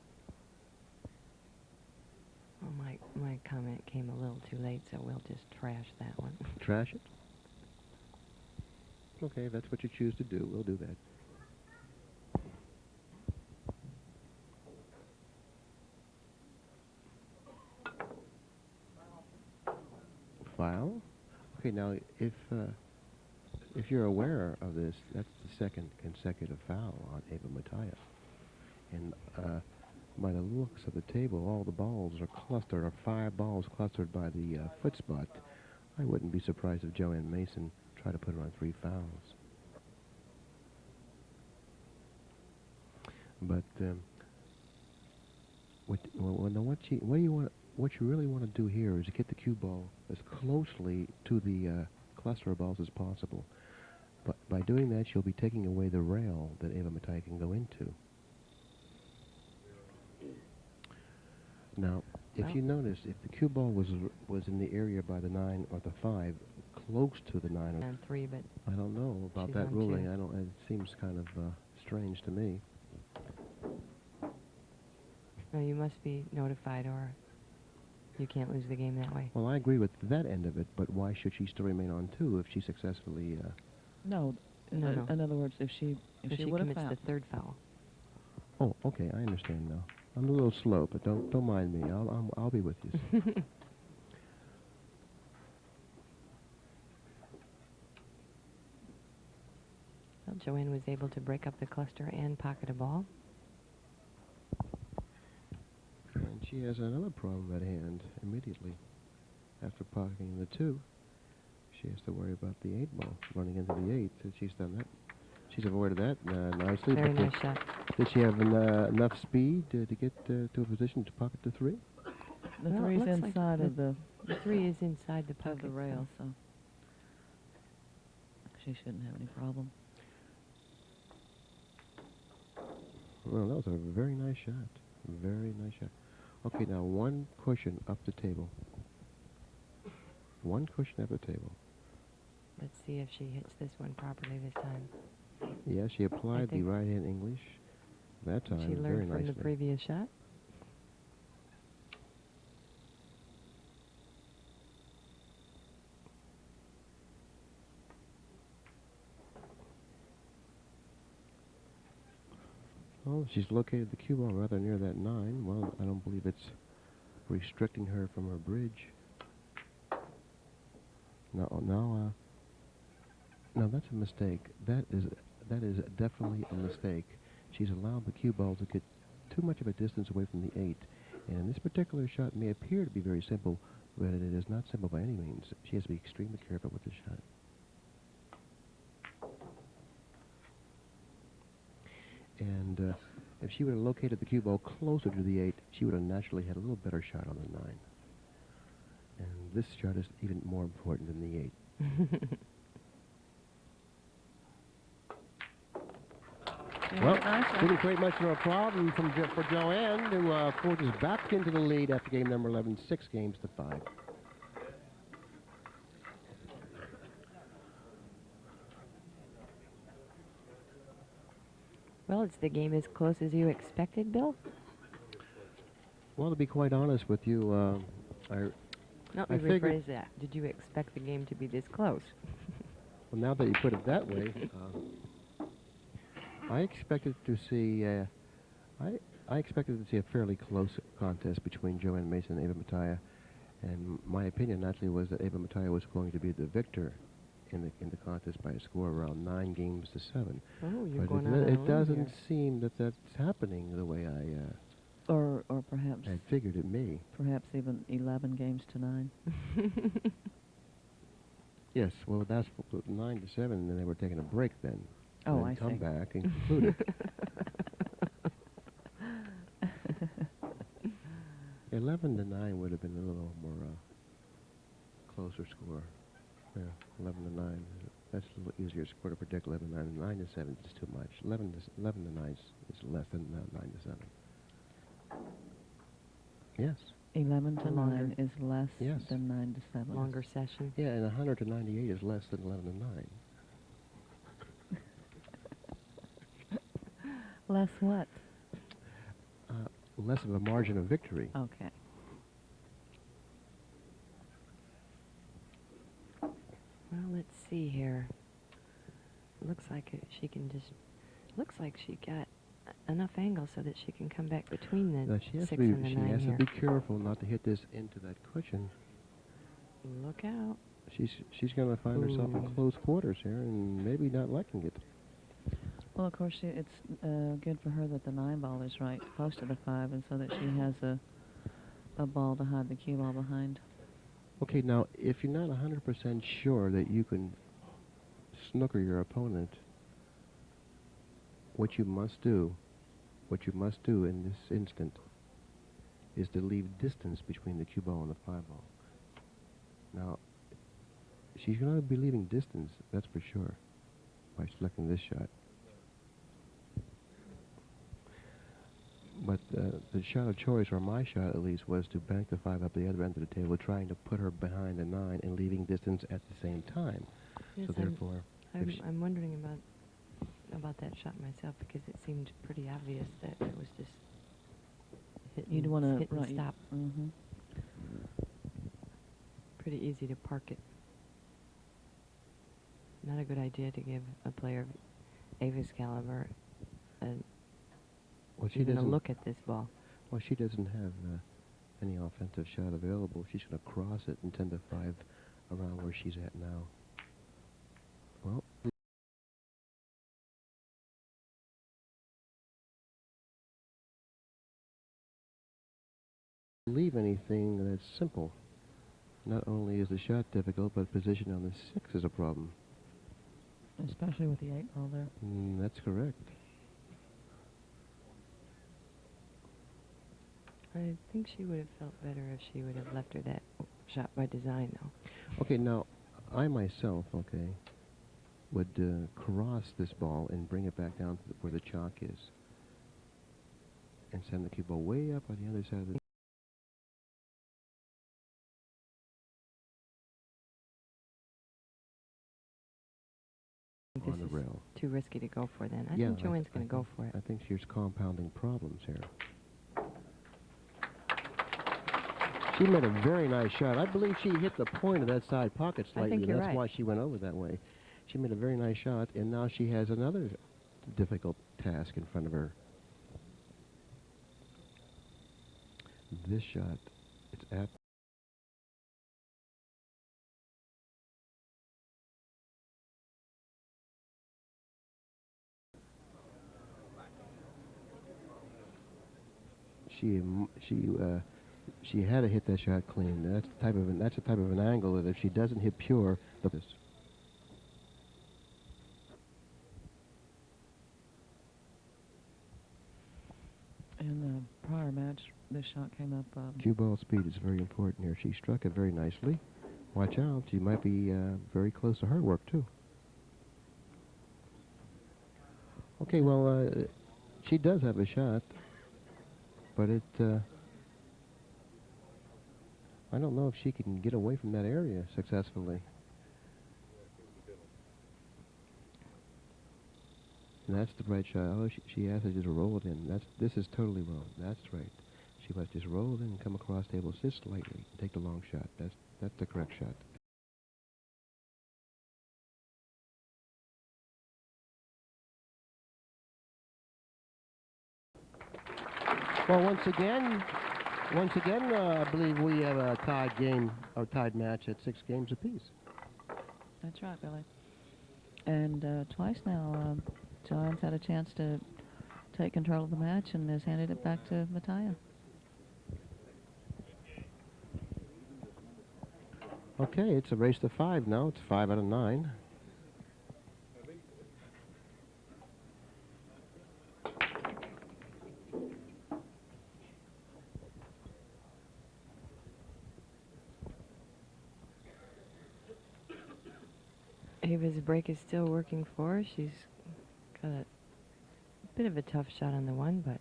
Well, my comment came a little too late, so we'll just trash that one. Trash it? Okay, if that's what you choose to do, we'll do that. Foul? Okay, now if you're aware of this, that's the second consecutive foul on Ava Mataya. And by the looks of the table, all the balls are clustered, or 5 balls clustered by the foot spot. I wouldn't be surprised if JoAnn Mason tried to put her on 3 fouls. But what you really want to do here is to get the cue ball as closely to the cluster of balls as possible. But by doing that, you'll be taking away the rail that Ava Mataya can go into. Now, if you notice, if the cue ball was in the area by the 9 or the 5, close to the 9 or On 3, but I don't know about she's that on ruling. 2. It seems kind of strange to me. No, you must be notified, or you can't lose the game that way. Well, I agree with that end of it, but why should she still remain on 2 if she successfully... No. No. In other words, if she would have commits fouled. the 3rd foul. Oh, okay, I understand now. I'm a little slow, but don't mind me. I'll be with you. Well, JoAnn was able to break up the cluster and pocket a ball. And she has another problem at hand immediately. After pocketing the 2, she has to worry about the 8 ball running into the 8. And she's done that. She's avoided that nicely. Very nice shot. Did she have enough speed to get to a position to pocket the 3? The Well, it 3's looks like inside of the 3 is inside the pocket. of the rail, so she shouldn't have any problem. Well, that was a very nice shot. Very nice shot. Okay, now 1 cushion up the table. 1 cushion up the table. Let's see if she hits this one properly this time. Yeah, she applied the right-hand English that time She very learned from nicely. the previous shot. Well, she's located the cue ball rather near that 9. Well, I don't believe it's restricting her from her bridge. Now, that's a mistake. That is definitely a mistake. She's allowed the cue ball to get too much of a distance away from the 8. And this particular shot may appear to be very simple, but it is not simple by any means. She has to be extremely careful with this shot. And if she would have located the cue ball closer to the 8, she would have naturally had a little better shot on the 9. And this shot is even more important than the 8. Yeah, Well, nice Didn't create much of a problem for JoAnn, who forges back into the lead after game number 11, 6 games to 5. Well, is the game as close as you expected, Bill? Well, to be quite honest with you, Let I me figured- rephrase that. Did you expect the game to be this close? well, now that you put it that way, I expected to see I expected to see a fairly close contest between JoAnn Mason and Ava Mataya, and my opinion naturally was that Ava Mataya was going to be the victor in the contest by a score around 9 games to 7. Oh, you're But going out on a it limb doesn't here. seem that that's happening the way I Or perhaps had figured it may. perhaps even 11 games to 9. Yes, well, that's 9 to 7, and then they were taking a break then. Oh, and I come see. back and conclude it. 11 to 9 would have been a little more closer score. Yeah, 11 to 9. That's a little easier score to predict. 11 to 9. 9 to 7 is too much. 11 to 9 is less than 9 to 7. Yes. 11 to Longer. 9 is less Yes. than 9 to 7. Longer session. Yeah, and 100 to 98 is less than 11 to 9. Less what? Less of a margin of victory. Okay. Well, let's see here. Looks like she can just. Looks like she got enough angle so that she can come back between the Now, she has 6 to be, and the she 9 has here. to be careful not to hit this into that cushion. Look out. She's going to find herself in Ooh. close quarters here and maybe not liking it. Well, of course, it's good for her that the 9 ball is right close to the 5, and so that she has a ball to hide the cue ball behind. Okay, now, if you're not 100% sure that you can snooker your opponent, what you must do in this instant is to leave distance between the cue ball and the 5 ball. Now, she's going to be leaving distance, that's for sure, by selecting this shot. But the shot of choice, or my shot at least, was to bank the 5 up the other end of the table, trying to put her behind the 9 and leaving distance at the same time. Yes, So therefore, I'm wondering about that shot myself, because it seemed pretty obvious that it was just hit You'd and, want to hit and stop. Mm-hmm. Pretty easy to park it. Not a good idea to give a player of Ava's caliber even a look at this ball. Well, she doesn't have any offensive shot available. She's going to cross it and 10 to 5 around where she's at now. Well, leave anything that's simple. Not only is the shot difficult, but position on the 6 is a problem. Especially with the 8 ball there. That's correct. I think she would have felt better if she would have left her that shot by design, though. Okay, now, I myself, would cross this ball and bring it back down to where the chalk is. And send the cue ball way up on the other side of the... This on the is rail. too risky to go for then. I Yeah, think JoAnn's going to go for it. I think she's compounding problems here. She made a very nice shot. I believe she hit the point of that side pocket slightly. think you're That's right. why she went over that way. She made a very nice shot, and now she has another difficult task in front of her. This shot, it's at... She had to hit that shot clean. That's the type of an angle that if she doesn't hit pure, this. In the prior match, this shot came up. Cue ball speed is very important here. She struck it very nicely. Watch out, she might be very close to her work too. Okay, well, She does have a shot, but it, I don't know if she can get away from that area successfully. And that's the right shot. Oh, she has to just roll it in. This is totally wrong. That's right. She must just roll it in and come across the table just slightly and take the long shot. That's the correct shot. Well, once again, I believe we have a tied game or tied match at 6 games apiece. That's right, Billy. And twice now, JoAnn's had a chance to take control of the match and has handed it back to Mataya. Okay, it's a race to 5 now. It's 5 out of 9. Ava's break is still working for her. She's got a bit of a tough shot on the one, but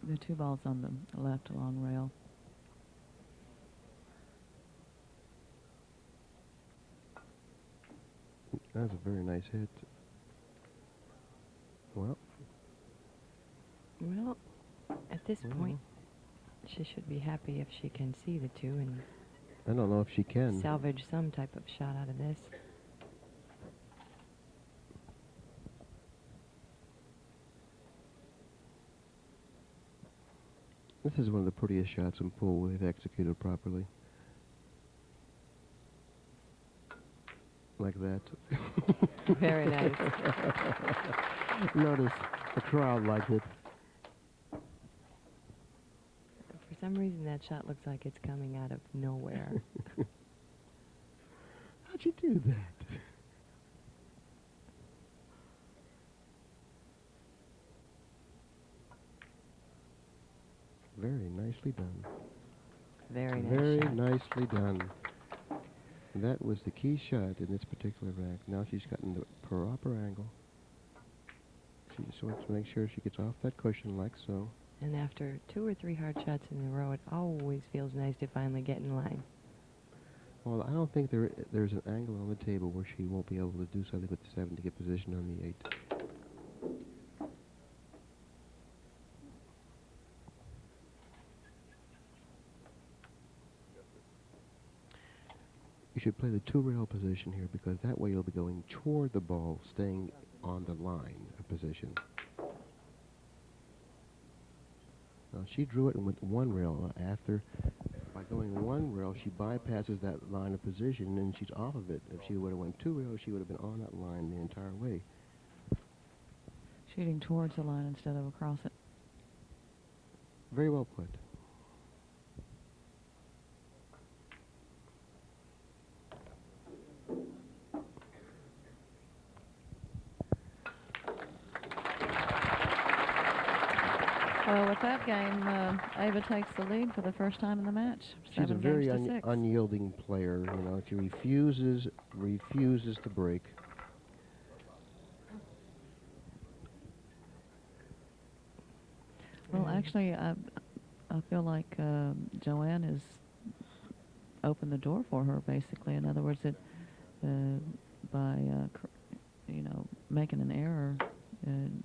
The 2 balls on the left long rail. That's a very nice hit. Well, at this point, she should be happy if she can see the 2 and I don't know if she can. salvage some type of shot out of this. This is one of the prettiest shots in pool if executed properly. Like that. Very nice. Notice the crowd liked it. For some reason, that shot looks like it's coming out of nowhere. How'd you do that? Very nicely done. Very nice Very shot. nicely done. That was the key shot in this particular rack. Now she's gotten the proper angle. She just wants to make sure she gets off that cushion like so. And after 2 or 3 hard shots in a row, it always feels nice to finally get in line. Well, I don't think there's an angle on the table where she won't be able to do something with the 7 to get position on the 8. You should play the 2-rail position here because that way you'll be going toward the ball, staying on the line of position. Now she drew it with 1 rail. After, by going 1 rail, she bypasses that line of position and she's off of it. If she would have went 2 rails, she would have been on that line the entire way. Shooting towards the line instead of across it. Very well put. Well, with that game, Ava takes the lead for the first time in the match. She's a 7 very games to 6. unyielding player. You know, she refuses to break. Well, actually, I feel like JoAnn has opened the door for her, basically. In other words, by making an error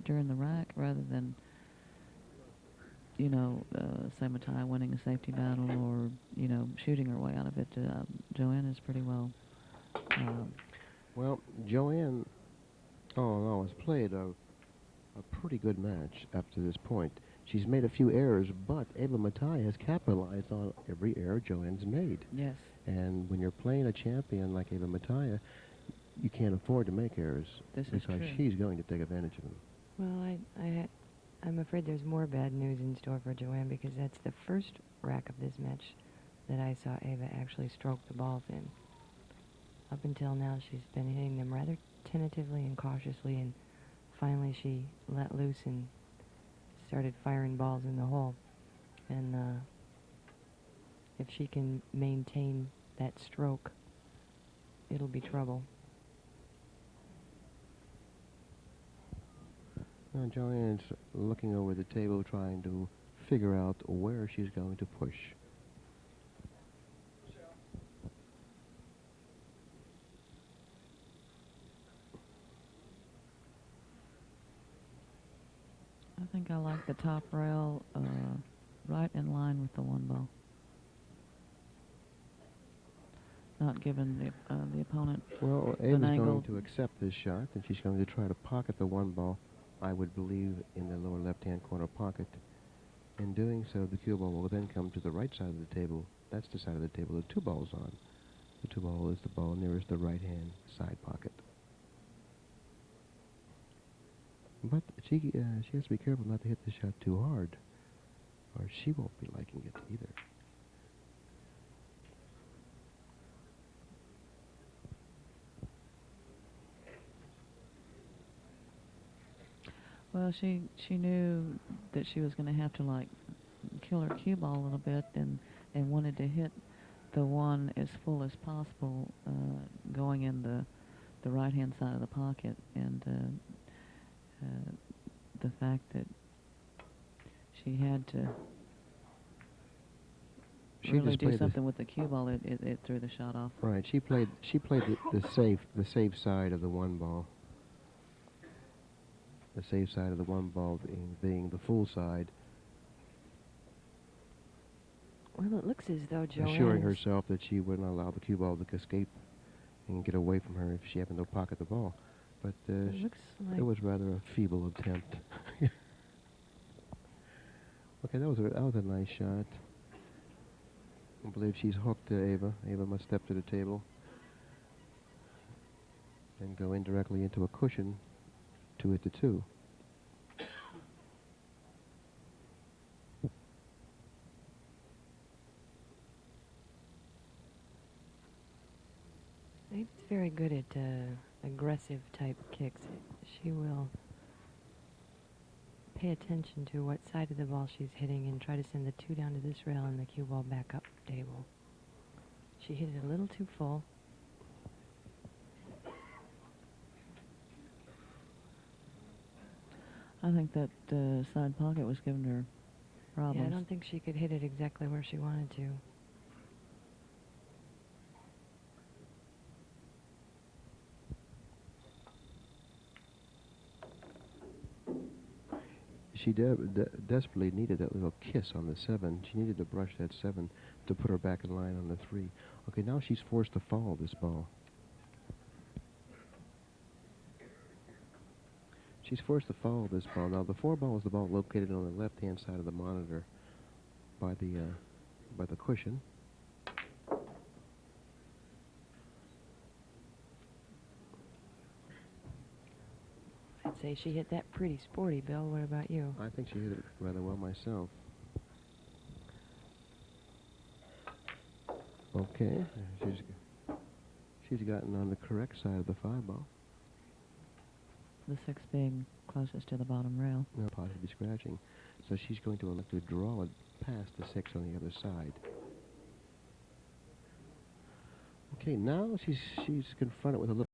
during the rack rather than say Mataya winning a safety battle or shooting her way out of it. JoAnn is pretty well. Well, JoAnn, has played a pretty good match up to this point. She's made a few errors, but Ava Mataya has capitalized on every error JoAnn's made. Yes. And when you're playing a champion like Ava Mataya, you can't afford to make errors because she's going to take advantage of them. Well, I'm afraid there's more bad news in store for JoAnn because that's the first rack of this match that I saw Ava actually stroke the balls in. Up until now, she's been hitting them rather tentatively and cautiously, and finally she let loose and started firing balls in the hole. And if she can maintain that stroke, it'll be trouble. Now JoAnn's looking over the table trying to figure out where she's going to push. I think I like the top rail right in line with the one ball. Not giving the opponent Well, an Ava's angle. going to accept this shot, and she's going to try to pocket the one ball, I would believe, in the lower left-hand corner pocket. In doing so, the cue ball will then come to the right side of the table. That's the side of the table the two balls on. The two ball is the ball nearest the right-hand side pocket. But she has to be careful not to hit the shot too hard, or she won't be liking it either. Well, she knew that she was going to have to like kill her cue ball a little bit, and wanted to hit the one as full as possible, going in the right hand side of the pocket, and the fact that she had to really do something with the cue ball, it threw the shot off. Right, she played the safe side of the one ball. The safe side of the one ball being the full side. Well, it looks as though JoAnn Assuring herself that she wouldn't allow the cue ball to escape and get away from her if she happened to pocket the ball. But it was rather a feeble attempt. Okay, that was a nice shot. I believe she's hooked Ava. Ava must step to the table and go indirectly into a cushion to hit the two. Ava's very good at aggressive type kicks. She will pay attention to what side of the ball she's hitting and try to send the two down to this rail and the cue ball back up table. She hit it a little too full. I think that side pocket was giving her problems. Yeah, I don't think she could hit it exactly where she wanted to. She desperately needed that little kiss on the 7. She needed to brush that 7 to put her back in line on the 3. Okay, now she's forced to follow this ball. She's forced to follow this ball. Now, the 4 ball is the ball located on the left-hand side of the monitor by the cushion. I'd say she hit that pretty sporty, Bill. What about you? I think she hit it rather well myself. Okay, she's gotten on the correct side of the 5 ball. The 6 being closest to the bottom rail. No, possibly scratching. So she's going to elect to draw it past the 6 on the other side. Okay, now she's confronted with a little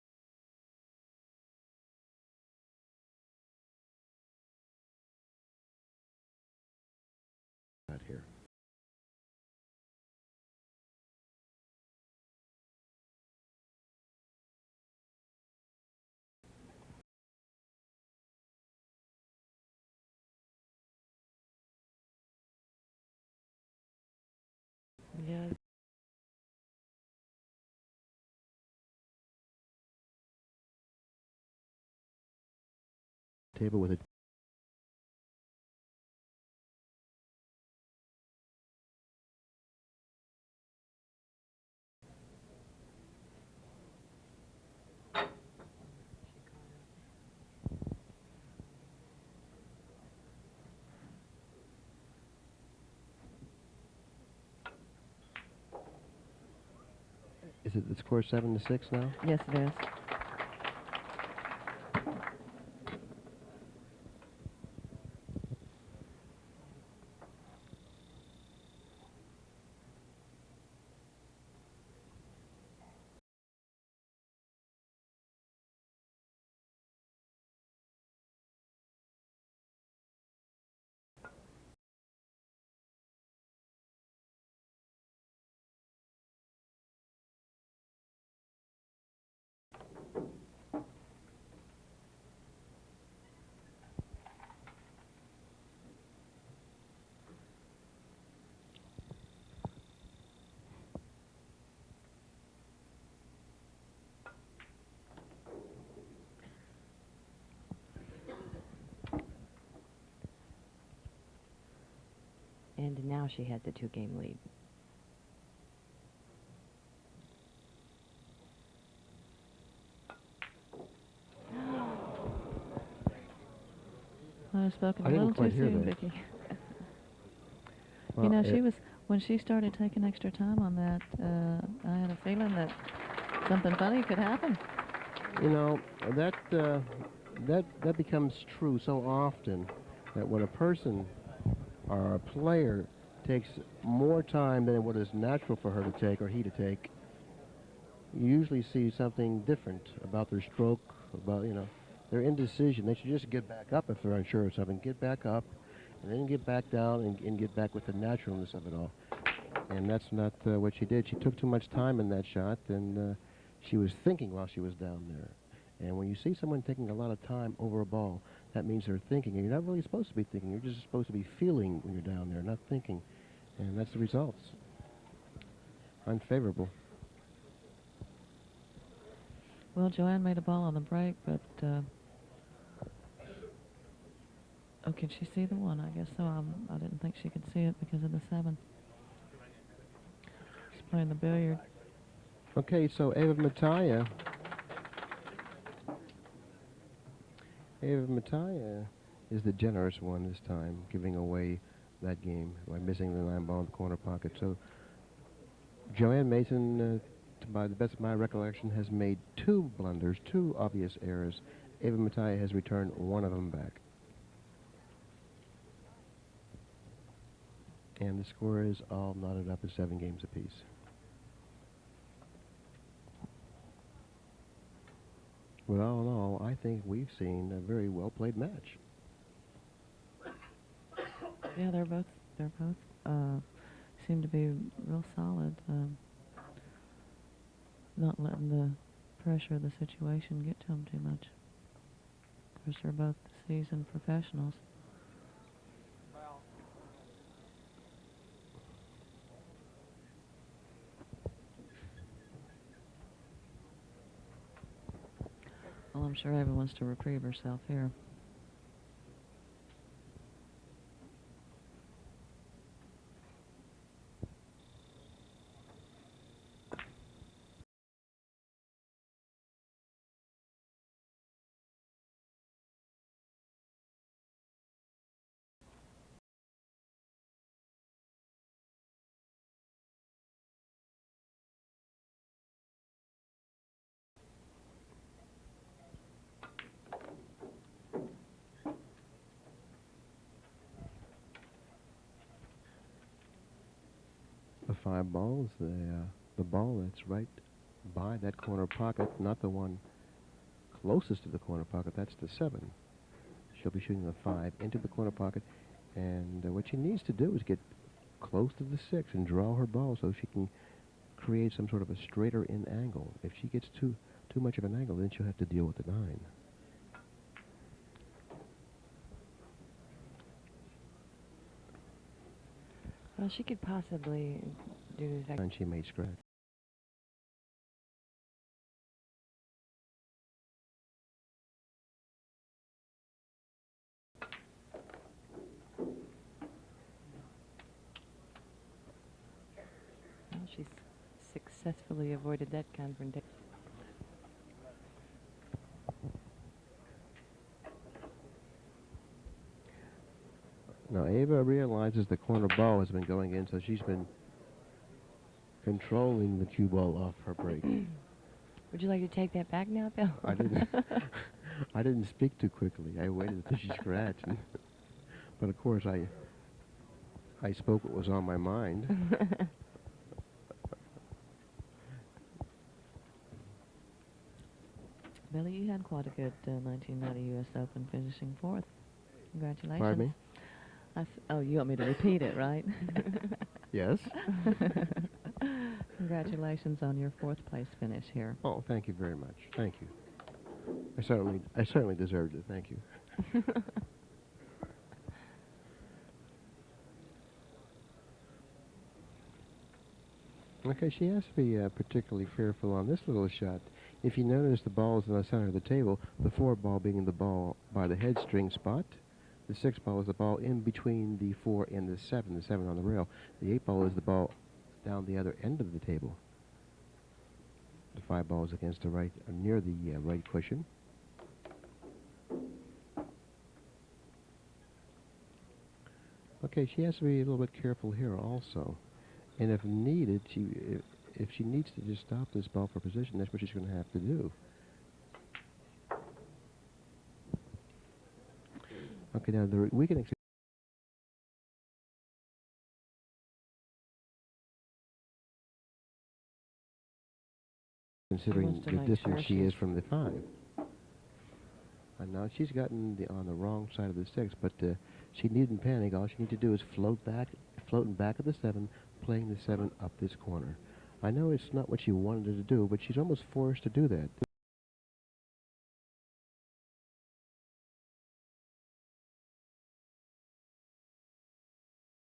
out here. Yeah. Table with a Is it the score 7-6 now? Yes, it is. Now she had the 2-game lead. I've spoken I a didn't little quite too hear soon, that. Vicky. Well, You know, she was, when she started taking extra time on that, I had a feeling that something funny could happen. You know, that becomes true so often that when a person or a player takes more time than what is natural for her to take or he to take, you usually see something different about their stroke, about, their indecision. They should just get back up if they're unsure of something. Get back up, and then get back down and get back with the naturalness of it all. And that's not what she did. She took too much time in that shot, and she was thinking while she was down there. And when you see someone taking a lot of time over a ball, that means they're thinking. And you're not really supposed to be thinking. You're just supposed to be feeling when you're down there, not thinking. And that's the results. Unfavorable. Well, JoAnn made a ball on the break, but, oh, can she see the 1? I guess so. I didn't think she could see it because of the 7. She's playing the billiard. Okay, so Ava Mataya is the generous one this time, giving away that game by missing the 9 ball in the corner pocket. So JoAnn Mason, by the best of my recollection, has made 2 blunders, 2 obvious errors. Ava Mataya has returned 1 of them back. And the score is all knotted up at 7 games apiece. But all in all, I think we've seen a very well-played match. Yeah, they're both seem to be real solid. Not letting the pressure of the situation get to them too much. Of course, they're both seasoned professionals. Well, I'm sure Ava wants to reprieve herself here. The 5 balls, the ball that's right by that corner pocket, not the one closest to the corner pocket, that's the 7. She'll be shooting the 5 into the corner pocket, and what she needs to do is get close to the 6 and draw her ball so she can create some sort of a straighter in angle. If she gets too much of an angle, then she'll have to deal with the 9. Well, she could possibly do that. And she may scratch. Well, she's successfully avoided that confrontation. Now, Ava realizes the corner ball has been going in, so she's been controlling the cue ball off her break. Would you like to take that back now, Bill? I didn't speak too quickly. I waited until she scratched. But of course, I spoke what was on my mind. Billy, you had quite a good 1990 U.S. Open, finishing 4th. Congratulations. Pardon me? Oh, you want me to repeat it, right? Yes. Congratulations on your 4th place finish here. Oh, thank you very much. Thank you. I certainly deserved it. Thank you. Okay, she has to be particularly careful on this little shot. If you notice, the ball is in the center of the table, the 4 ball being the ball by the head string spot, The 6 ball is the ball in between the 4 and the 7 on the rail. The 8 ball is the ball down the other end of the table. The 5 ball is against the right, near the right cushion. Okay, she has to be a little bit careful here also. And if needed, if she needs to just stop this ball for position, that's what she's going to have to do. Okay, now we can considering the distance she is from the 5. And now she's gotten on the wrong side of the 6, but she needn't panic. All she needs to do is floating back of the 7, playing the 7 up this corner. I know it's not what she wanted to do, but she's almost forced to do that.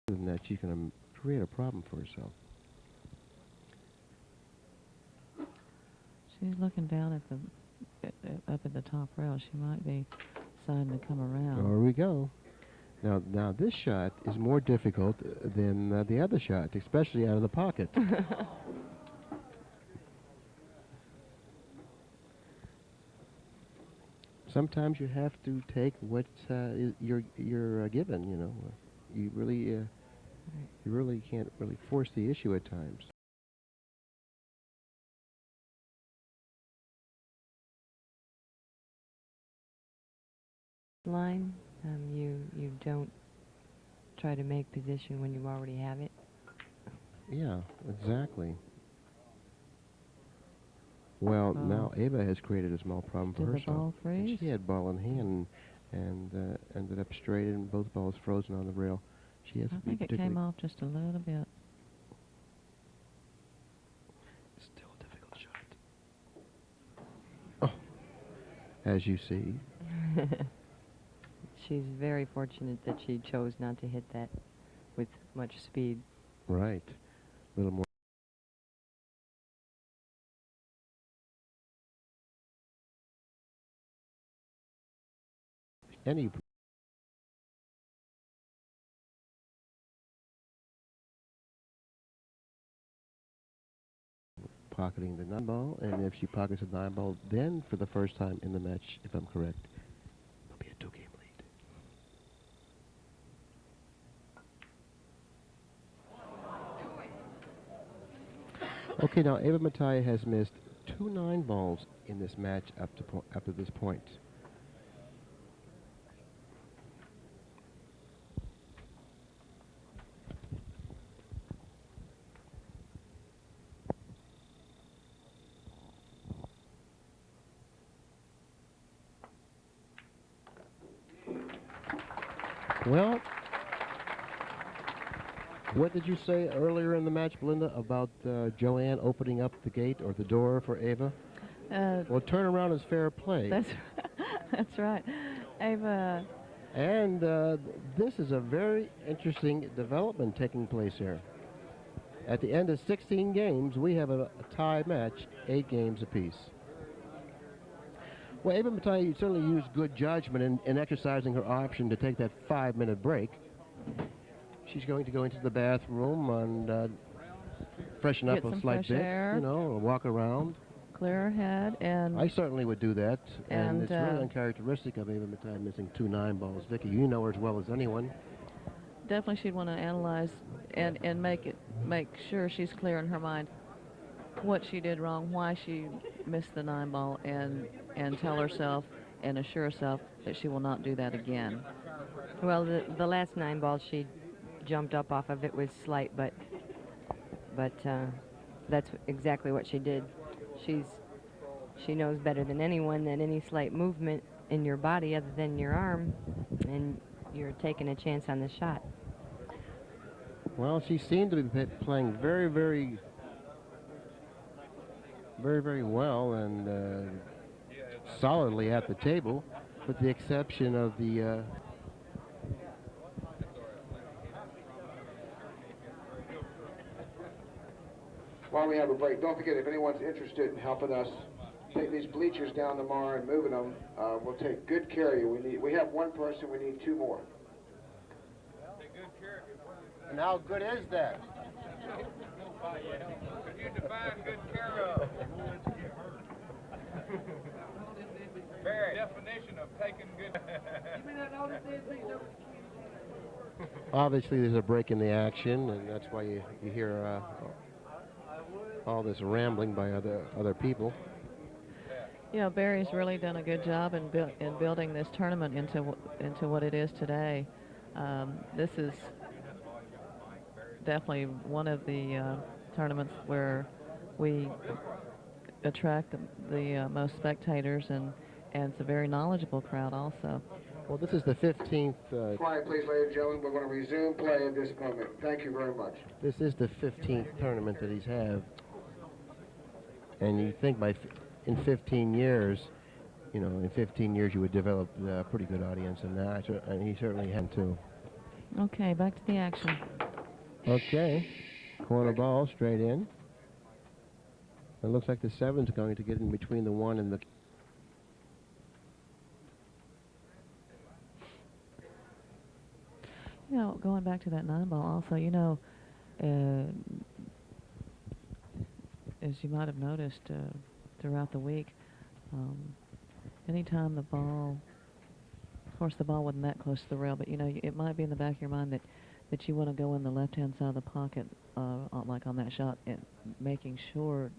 Than that, she's going to create a problem for herself. She's looking down at the up at the top rail. She might be deciding to come around. There we go. Now this shot is more difficult than the other shot, especially out of the pocket. Sometimes you have to take what you're given. You know, you really can't really force the issue at times. Line, you don't try to make position when you already have it. Yeah, exactly. Well, now Ava has created a small problem for herself. The ball freeze? She had ball in hand and ended up straight and both balls frozen on the rail. She has I to be think it came off just a little bit. Still a difficult shot. Oh, as you see. She's very fortunate that she chose not to hit that with much speed. Right. A little more. Any pocketing the 9 ball, and if she pockets the 9 ball, then for the first time in the match, if I'm correct, there'll be a 2-game lead. Okay, now Ava Mataya has missed 2 9 balls in this match up to this point. Well, what did you say earlier in the match, Belinda, about JoAnn opening up the gate or the door for Ava? Well, turnaround is fair play. That's right. Ava. And this is a very interesting development taking place here. At the end of 16 games, we have a tie match, 8 games apiece. Well, Ava Mataya certainly used good judgment in exercising her option to take that 5-minute break. She's going to go into the bathroom and freshen up a slight bit, you know, walk around. Clear her head, and I certainly would do that, and it's really uncharacteristic of Ava Mataya missing 2 9 balls. Vicky, you know her as well as anyone. Definitely, she'd want to analyze and make sure she's clear in her mind what she did wrong, why she missed the 9 ball, and tell herself and assure herself that she will not do that again. Well, the last 9 balls she jumped up off of it was slight, but that's exactly what she did. She knows better than anyone that any slight movement in your body other than your arm, and you're taking a chance on the shot. Well, she seemed to be playing very, very well and solidly at the table, with the exception of the While we have a break, don't forget, if anyone's interested in helping us take these bleachers down tomorrow and moving them. We'll take good care of you. We have one person, we need 2 more. Take good care of you. And how good is that? Could you define good care of? Very definition of taking good. Obviously, there's a break in the action, and that's why you hear all this rambling by other people. You know, Barry's really done a good job in building this tournament into what it is today. This is definitely one of the tournaments where we attract the most spectators, and it's a very knowledgeable crowd also. Well, this is the 15th. Quiet, please, ladies and gentlemen. We're going to resume play at this moment. Thank you very much. This is the 15th tournament that he's had, and you think in 15 years, you know, in 15 years you would develop a pretty good audience, and he certainly had too. Okay, back to the action. Okay, corner ball straight in. It looks like the 7's going to get in between the 1 and the. You know, going back to that 9 ball also, you know, as you might have noticed throughout the week, anytime the ball, of course the ball wasn't that close to the rail, but you know, it might be in the back of your mind that you want to go in the left-hand side of the pocket, like on that shot, and making sure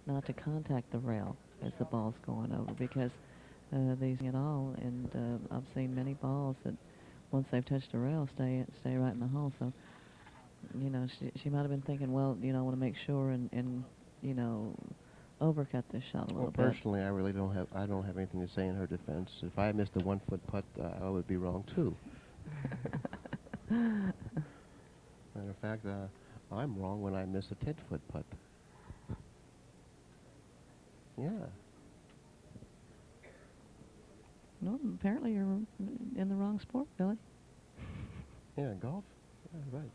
not to contact the rail as the ball's going over, because these at all, and I've seen many balls that once they've touched the rail, stay right in the hole. So, you know, she might have been thinking, well, you know, I want to make sure and you know, overcut this shot a little bit. Personally, I really don't have anything to say in her defense. If I missed a 1-foot putt, I would be wrong too. Matter of fact, I'm wrong when I miss a 10-foot putt. Yeah. No, apparently you're in the wrong sport, Billy. Yeah, golf? Yeah, right.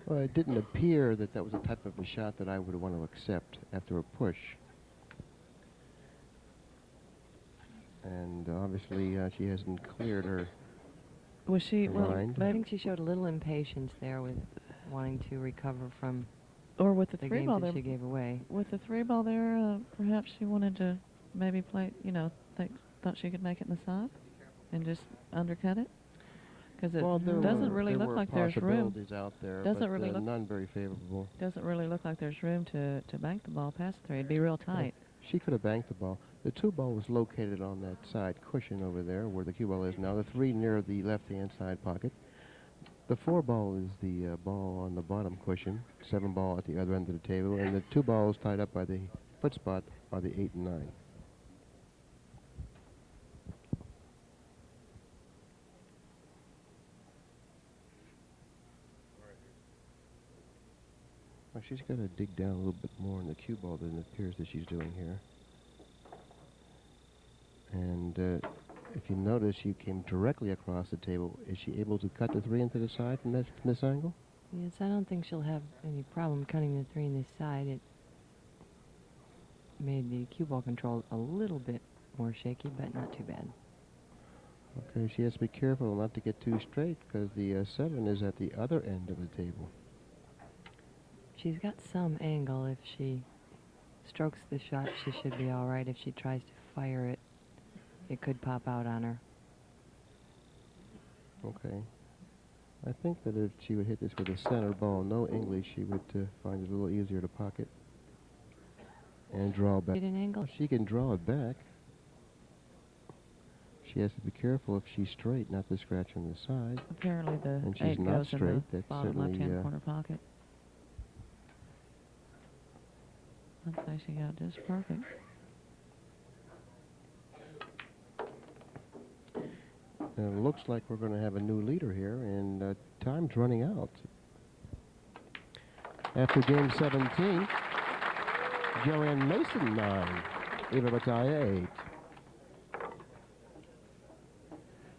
Well, it didn't appear that was the type of a shot that I would want to accept after a push. And obviously she hasn't cleared her mind. I think she showed a little impatience there with wanting to recover from or with the the 3 games ball that there. she gave away. With the 3 ball there, perhaps she wanted to maybe play, you know, thought she could make it in the side and just undercut it. Because it doesn't really look like there's room. Out there, doesn't but really look none very favorable. Doesn't really look like there's room to bank the ball past the 3. It'd be real tight. She could have banked the ball. The 2 ball was located on that side cushion over there where the cue ball is now. The 3 near the left-hand side pocket. The 4 ball is the ball on the bottom cushion. 7 ball at the other end of the table, and the 2 balls tied up by the foot spot are the 8 and 9. Well, she's got to dig down a little bit more in the cue ball than it appears that she's doing here. And if you notice, she came directly across the table. Is she able to cut the 3 into the side from this angle? Yes, I don't think she'll have any problem cutting the 3 in this side. It made the cue ball control a little bit more shaky, but not too bad. Okay, she has to be careful not to get too straight because the 7 is at the other end of the table. She's got some angle. If she strokes the shot, she should be all right. If she tries to fire it, it could pop out on her. Okay. I think that if she would hit this with a center ball, no English, she would find it a little easier to pocket and draw back. Get an angle? She can draw it back. She has to be careful if she's straight, not to scratch on the side. Apparently the and she's 8 not goes straight. in the That's bottom certainly left-hand corner pocket. I'd say she got just perfect. It looks like we're going to have a new leader here, and time's running out. After game 17, JoAnn Mason 9, Eva Mataya 8.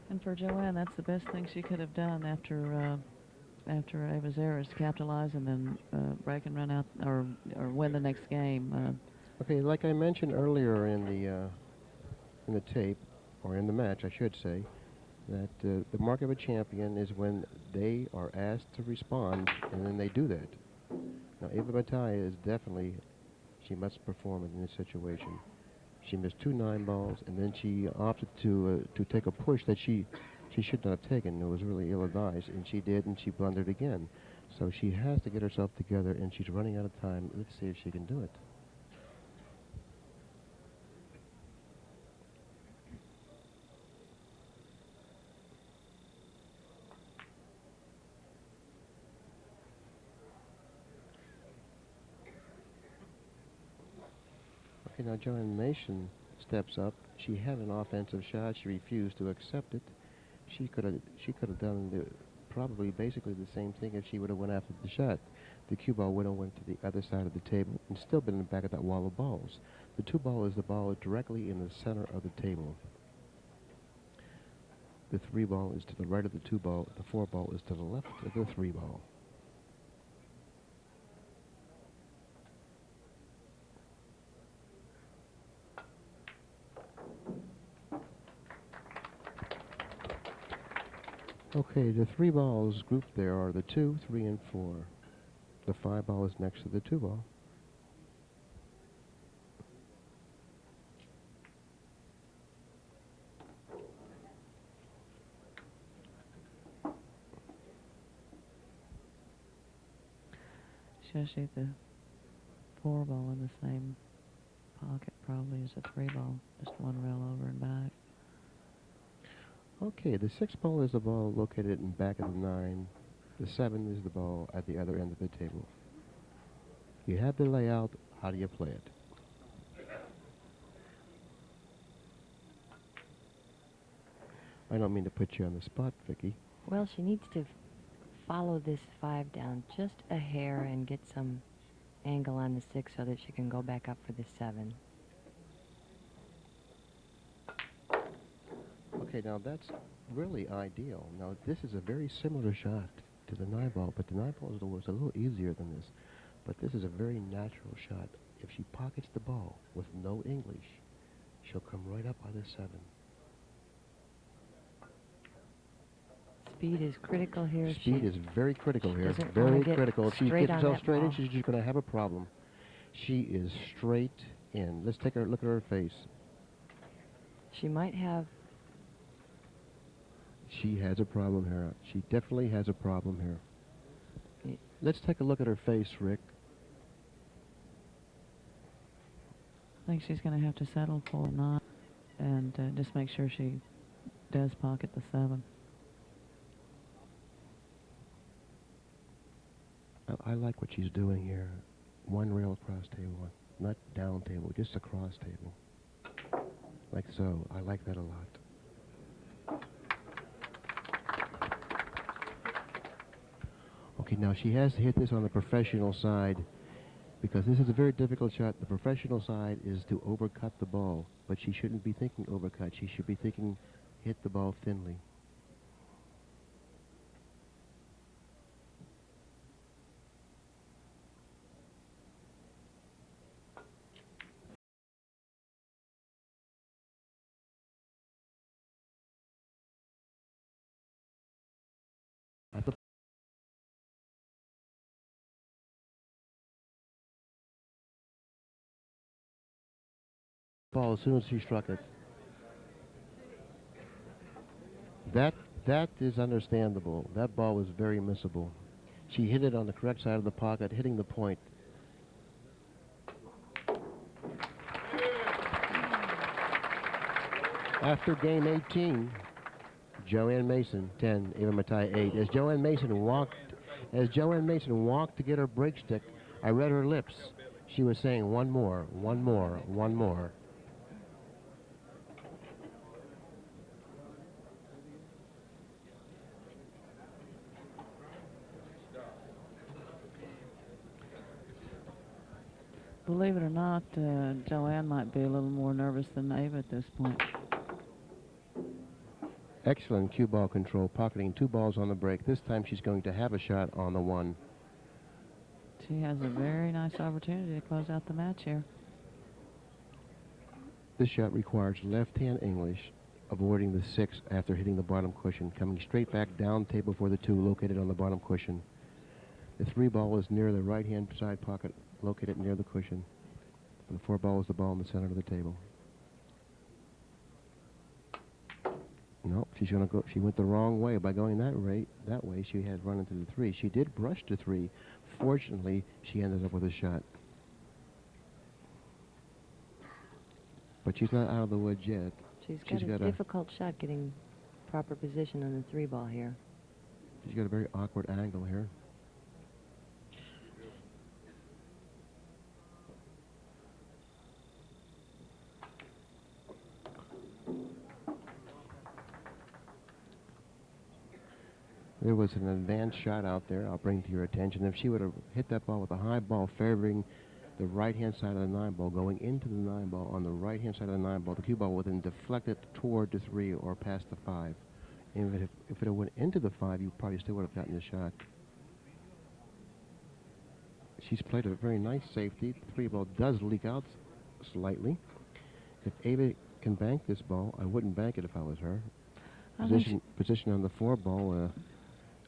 And for JoAnn, that's the best thing she could have done after Ava Zara's capitalize and then break and run out or win the next game. Okay, like I mentioned earlier in the tape, or in the match, I should say, that the mark of a champion is when they are asked to respond, and then they do that. Now, Eva Mataya is definitely, she must perform in this situation. She missed 2 9-balls, and then she opted to take a push that she should not have taken. It was really ill-advised, and she did, and she blundered again. So she has to get herself together, and she's running out of time. Let's see if she can do it. Okay, now JoAnn Mason steps up. She had an offensive shot. She refused to accept it. She could have done probably basically the same thing if she would have went after the shot. The cue ball would have went to the other side of the table and still been in the back of that wall of balls. The 2 ball is the ball directly in the center of the table. The 3 ball is to the right of the 2 ball. The 4 ball is to the left of the 3 ball. Okay, the 3 balls grouped there are the 2, 3, and 4. The 5 ball is next to the 2 ball. She'll shoot the 4 ball in the same pocket probably as the 3 ball, just 1 rail over and back. Okay, the 6 ball is the ball located in back of the 9. The 7 is the ball at the other end of the table. You have the layout. How do you play it? I don't mean to put you on the spot, Vicky. Well, she needs to follow this 5 down just a hair and get some angle on the 6 so that she can go back up for the 7. Okay, now that's really ideal. Now, this is a very similar shot to the 9 ball, but the 9 ball was a little easier than this. But this is a very natural shot. If she pockets the ball with no English, she'll come right up by the 7. Speed is critical here. Speed is very critical here. doesn't Very wanna get critical. If she straight gets on herself that straight in, ball. she's just going to have a problem. She is straight in. Let's take a look at her face. She might have... She has a problem here. She definitely has a problem here. Yeah. Let's take a look at her face, Rick. I think she's going to have to settle for a 9 and just make sure she does pocket the 7. I like what she's doing here. 1 rail across table, not down table, just across table. Like so. I like that a lot. Okay, now she has to hit this on the professional side because this is a very difficult shot. The professional side is to overcut the ball, but she shouldn't be thinking overcut. She should be thinking hit the ball thinly. At the ball as soon as she struck it. That is understandable. That ball was very missable. She hit it on the correct side of the pocket, hitting the point. After game 18, JoAnn Mason 10, Eva Mataya 8. As JoAnn Mason walked to get her break stick, I read her lips. She was saying one more, one more, one more. Believe it or not, JoAnn might be a little more nervous than Ava at this point. Excellent cue ball control, pocketing 2 balls on the break. This time she's going to have a shot on the 1. She has a very nice opportunity to close out the match here. This shot requires left-hand English, avoiding the 6 after hitting the bottom cushion, coming straight back down table for the 2 located on the bottom cushion. The 3 ball is near the right-hand side pocket, located near the cushion. And the 4 ball is the ball in the center of the table. No, she's going to go. She went the wrong way by going that way. She had run into the 3. She did brush the 3. Fortunately, she ended up with a shot. But she's not out of the woods yet. She's got a difficult shot getting proper position on the 3 ball here. She's got a very awkward angle here. There was an advanced shot out there I'll bring to your attention. If she would have hit that ball with a high ball favoring the right-hand side of the 9 ball, going into the 9 ball on the right-hand side of the 9 ball, the cue ball would then deflect it toward the 3 or past the 5. And if it went into the 5, you probably still would have gotten the shot. She's played a very nice safety. The 3 ball does leak out slightly. If Ava can bank this ball, I wouldn't bank it if I was her. Position on the 4 ball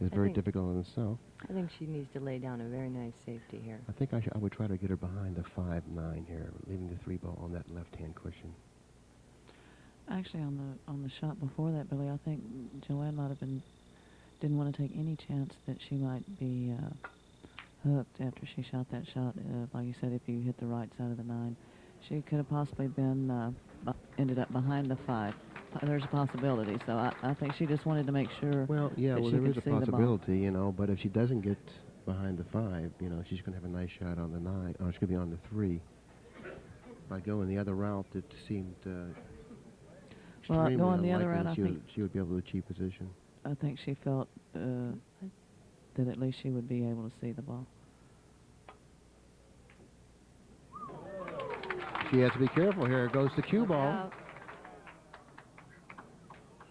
is very difficult in itself. I think she needs to lay down a very nice safety here. I think I would try to get her behind the 5-9 here, leaving the 3 ball on that left-hand cushion. Actually, on the shot before that, Billy, I think JoAnn might have didn't want to take any chance that she might be hooked after she shot that shot. Like you said, if you hit the right side of the 9, she could have possibly been ended up behind the 5. There's a possibility, so I think she just wanted to make sure. Well, yeah, that well, she there is could a see the ball. possibility, you know, but if she doesn't get behind the 5, you know, she's going to have a nice shot on the 9, or it's going to be on the 3. By going the other route, it seemed well, going the other route, I think she would be able to achieve position. I think she felt that at least she would be able to see the ball. She has to be careful here. Goes the cue ball.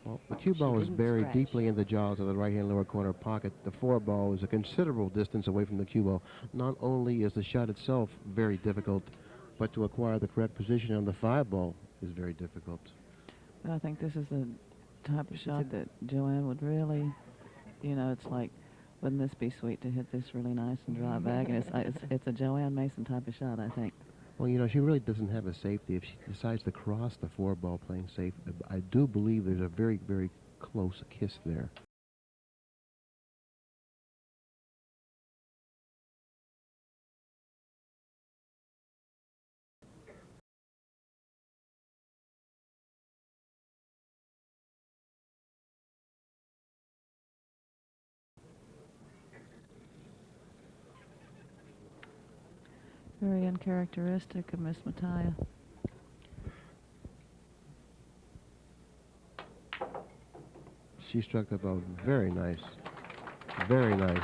Well, the cue ball is buried deeply in the jaws of the right-hand lower corner pocket. The 4 ball is a considerable distance away from the cue ball. Not only is the shot itself very difficult, but to acquire the correct position on the 5 ball is very difficult. I think this is the type of shot that JoAnn would really, you know, it's like, wouldn't this be sweet to hit this really nice and drive back? And it's a JoAnn Mason type of shot, I think. Well, you know, she really doesn't have a safety. If she decides to cross the 4 ball playing safe, I do believe there's a very, very close kiss there. Very uncharacteristic of Miss Mataya. She struck up a very nice, very nice.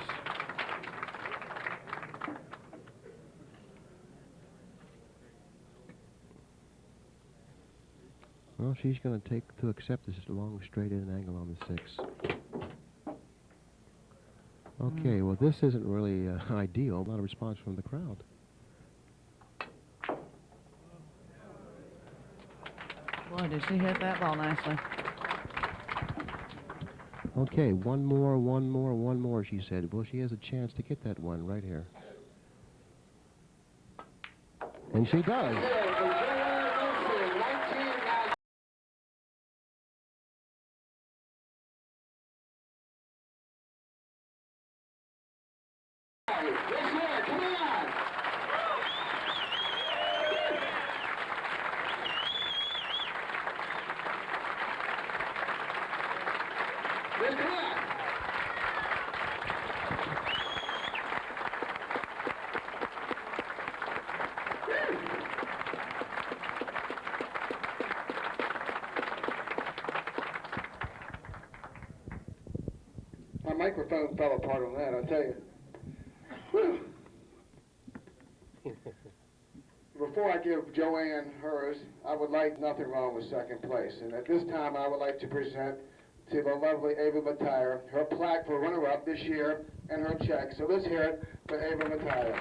Well, she's going to accept this long straight-in angle on the 6. Okay, well, this isn't really ideal. A lot of response from the crowd. Boy, did she hit that ball nicely. Okay, one more, she said. Well, she has a chance to get that one right here. And she does. My microphone fell apart on that, I tell you. Whew. before I give JoAnn hers, I would like nothing wrong with second place. And at this time, I would like to present to the lovely Ava Mataya her plaque for runner-up this year and her check. So let's hear it for Ava Mataya.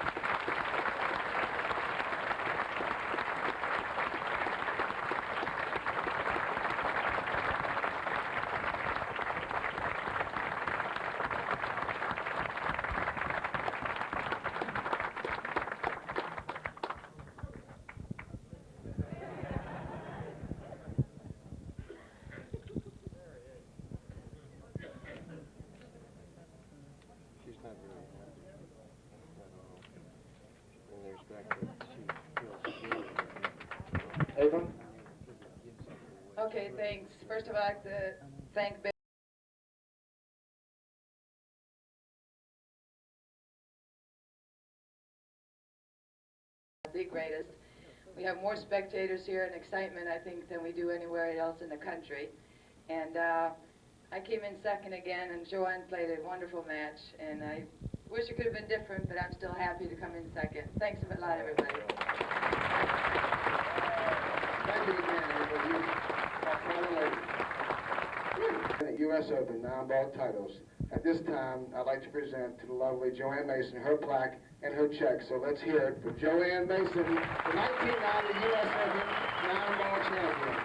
She's not very happy at all. In the respect that she feels Ava? Okay, thanks. First of all, I'd like to thank Bill. The greatest. We have more spectators here and excitement, I think, than we do anywhere else in the country. And I came in second again, and JoAnn played a wonderful match. And I wish it could have been different, but I'm still happy to come in second. Thanks a lot, everybody. Thank you again, Ava. U.S. Open 9-ball titles. At this time, I'd like to present to the lovely JoAnn Mason her plaque and her check. So let's hear it for JoAnn Mason, the 1990 U.S. Open 9-ball champion.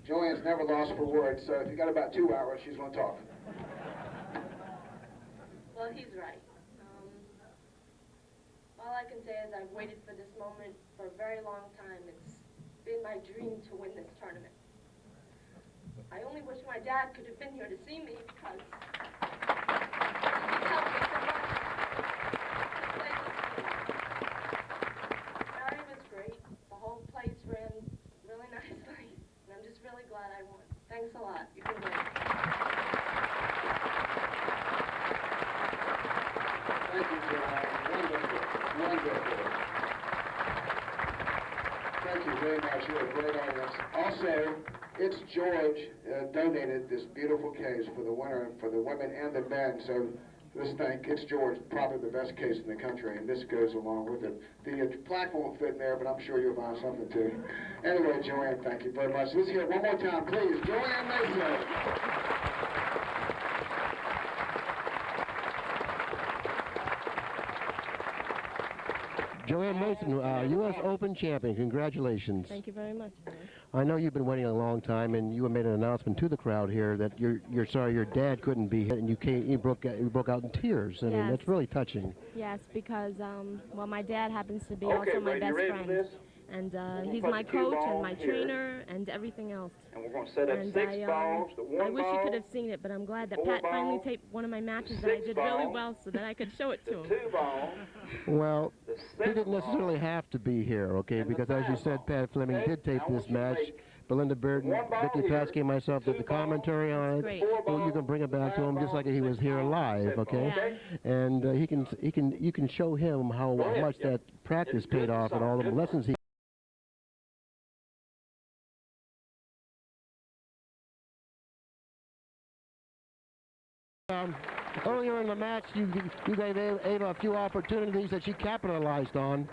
JoAnn's never lost for words, so if you got about 2 hours, she's going to talk. Well, he's right. All I can say is I've waited for this moment for a very long time. It's been my dream to win this tournament. I only wish my dad could have been here to see me because he's helped me so much. Barry was great. The whole place ran really nicely. And I'm just really glad I won. Thanks a lot. You can win. Thank you, JoAnn. Wonderful. Wonderful. Thank you very much. You're a great audience. Also, it's George donated this beautiful case for the winner, for the women and the men. So let's thank It's George, probably the best case in the country, and this goes along with it. The plaque won't fit in there, but I'm sure you'll find something too. Anyway, JoAnn, thank you very much. Let's hear it one more time, please. JoAnn Mason. JoAnn Mason, U.S. Open champion. Congratulations. Thank you very much. I know you've been waiting a long time, and you made an announcement to the crowd here that you're sorry your dad couldn't be here, and you broke out in tears. I mean, that's really touching. Yes, because well, my dad happens to be also my best friend, and he's my coach and my trainer and everything else. And we're going to set up 6 balls, the 1 I wish ball, you could have seen it, but I'm glad that 4 Pat finally balls, taped one of my matches that 6 I did really balls, well, so that I could show it to him. 2 balls. Well, The he didn't 6 necessarily ball, have to be here, okay? and the Because as you 5 said, ball. Pat Fleming Okay? did tape Now I this want you to match. make Belinda Bearden, 1 ball Vicky here, Paskey, and myself did 2 the balls, commentary on it. great. 4 Well, you balls, can bring it back to 5 him just like balls, he was 6 here balls, live, 6 okay? balls, okay? And you can show him how Go ahead, much yeah. that practice It's good paid off and song, all the good lessons he. Earlier in the match, you gave Ava a few opportunities that she capitalized on,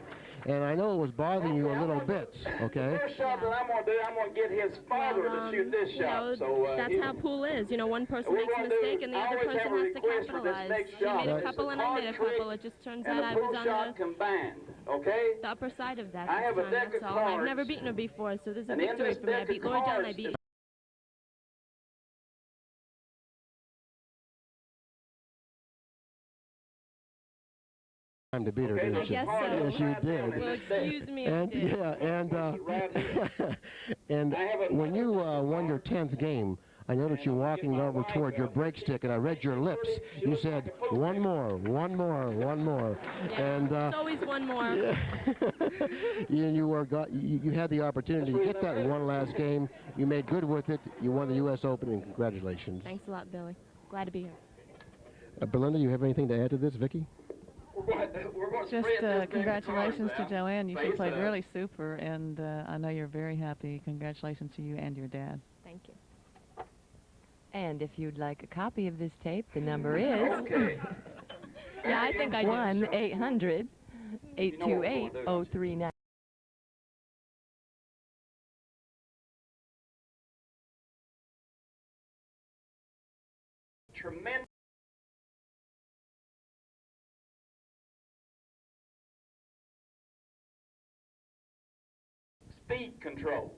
and I know it was bothering you a little bit, okay? The first shot that I'm going to do, I'm going to get his father to shoot this You know, shot. So, that's how pool is. You know, one person we're makes a gonna do- mistake and the I other always person have a has to request for this capitalize. next She shot. made a It's couple the and I card made a trick couple. It just turns and out the I pull was on shot combined, okay? the upper side of that. I have a this deck time, of that's all. I've never cards. beaten her before, so this is a And in victory this for me. I deck beat of Laura John, I cards, beat Time to beat her, Okay, didn't there's you? Yes, cards so. Yes, you upside down did. in Well, this deck. excuse me. And I did. and I have a- when you won your 10th game, I noticed you walking over toward your break stick, and I read your lips. You said, "One more, one more, one more," Yeah, and it's always one more. you had the opportunity to get that one last game. You made good with it. You won the U.S. Open, and congratulations. Thanks a lot, Billy. Glad to be here. Belinda, you have anything to add to this, Vicky? We're going to Just spread this congratulations to JoAnn. She Face played up. really super, and I know you're very happy. Congratulations to you and your dad. Thank you. And if you'd like a copy of this tape, the number is Okay. Yeah, I think I do. 1-800-828-0390. Tremendous speed control.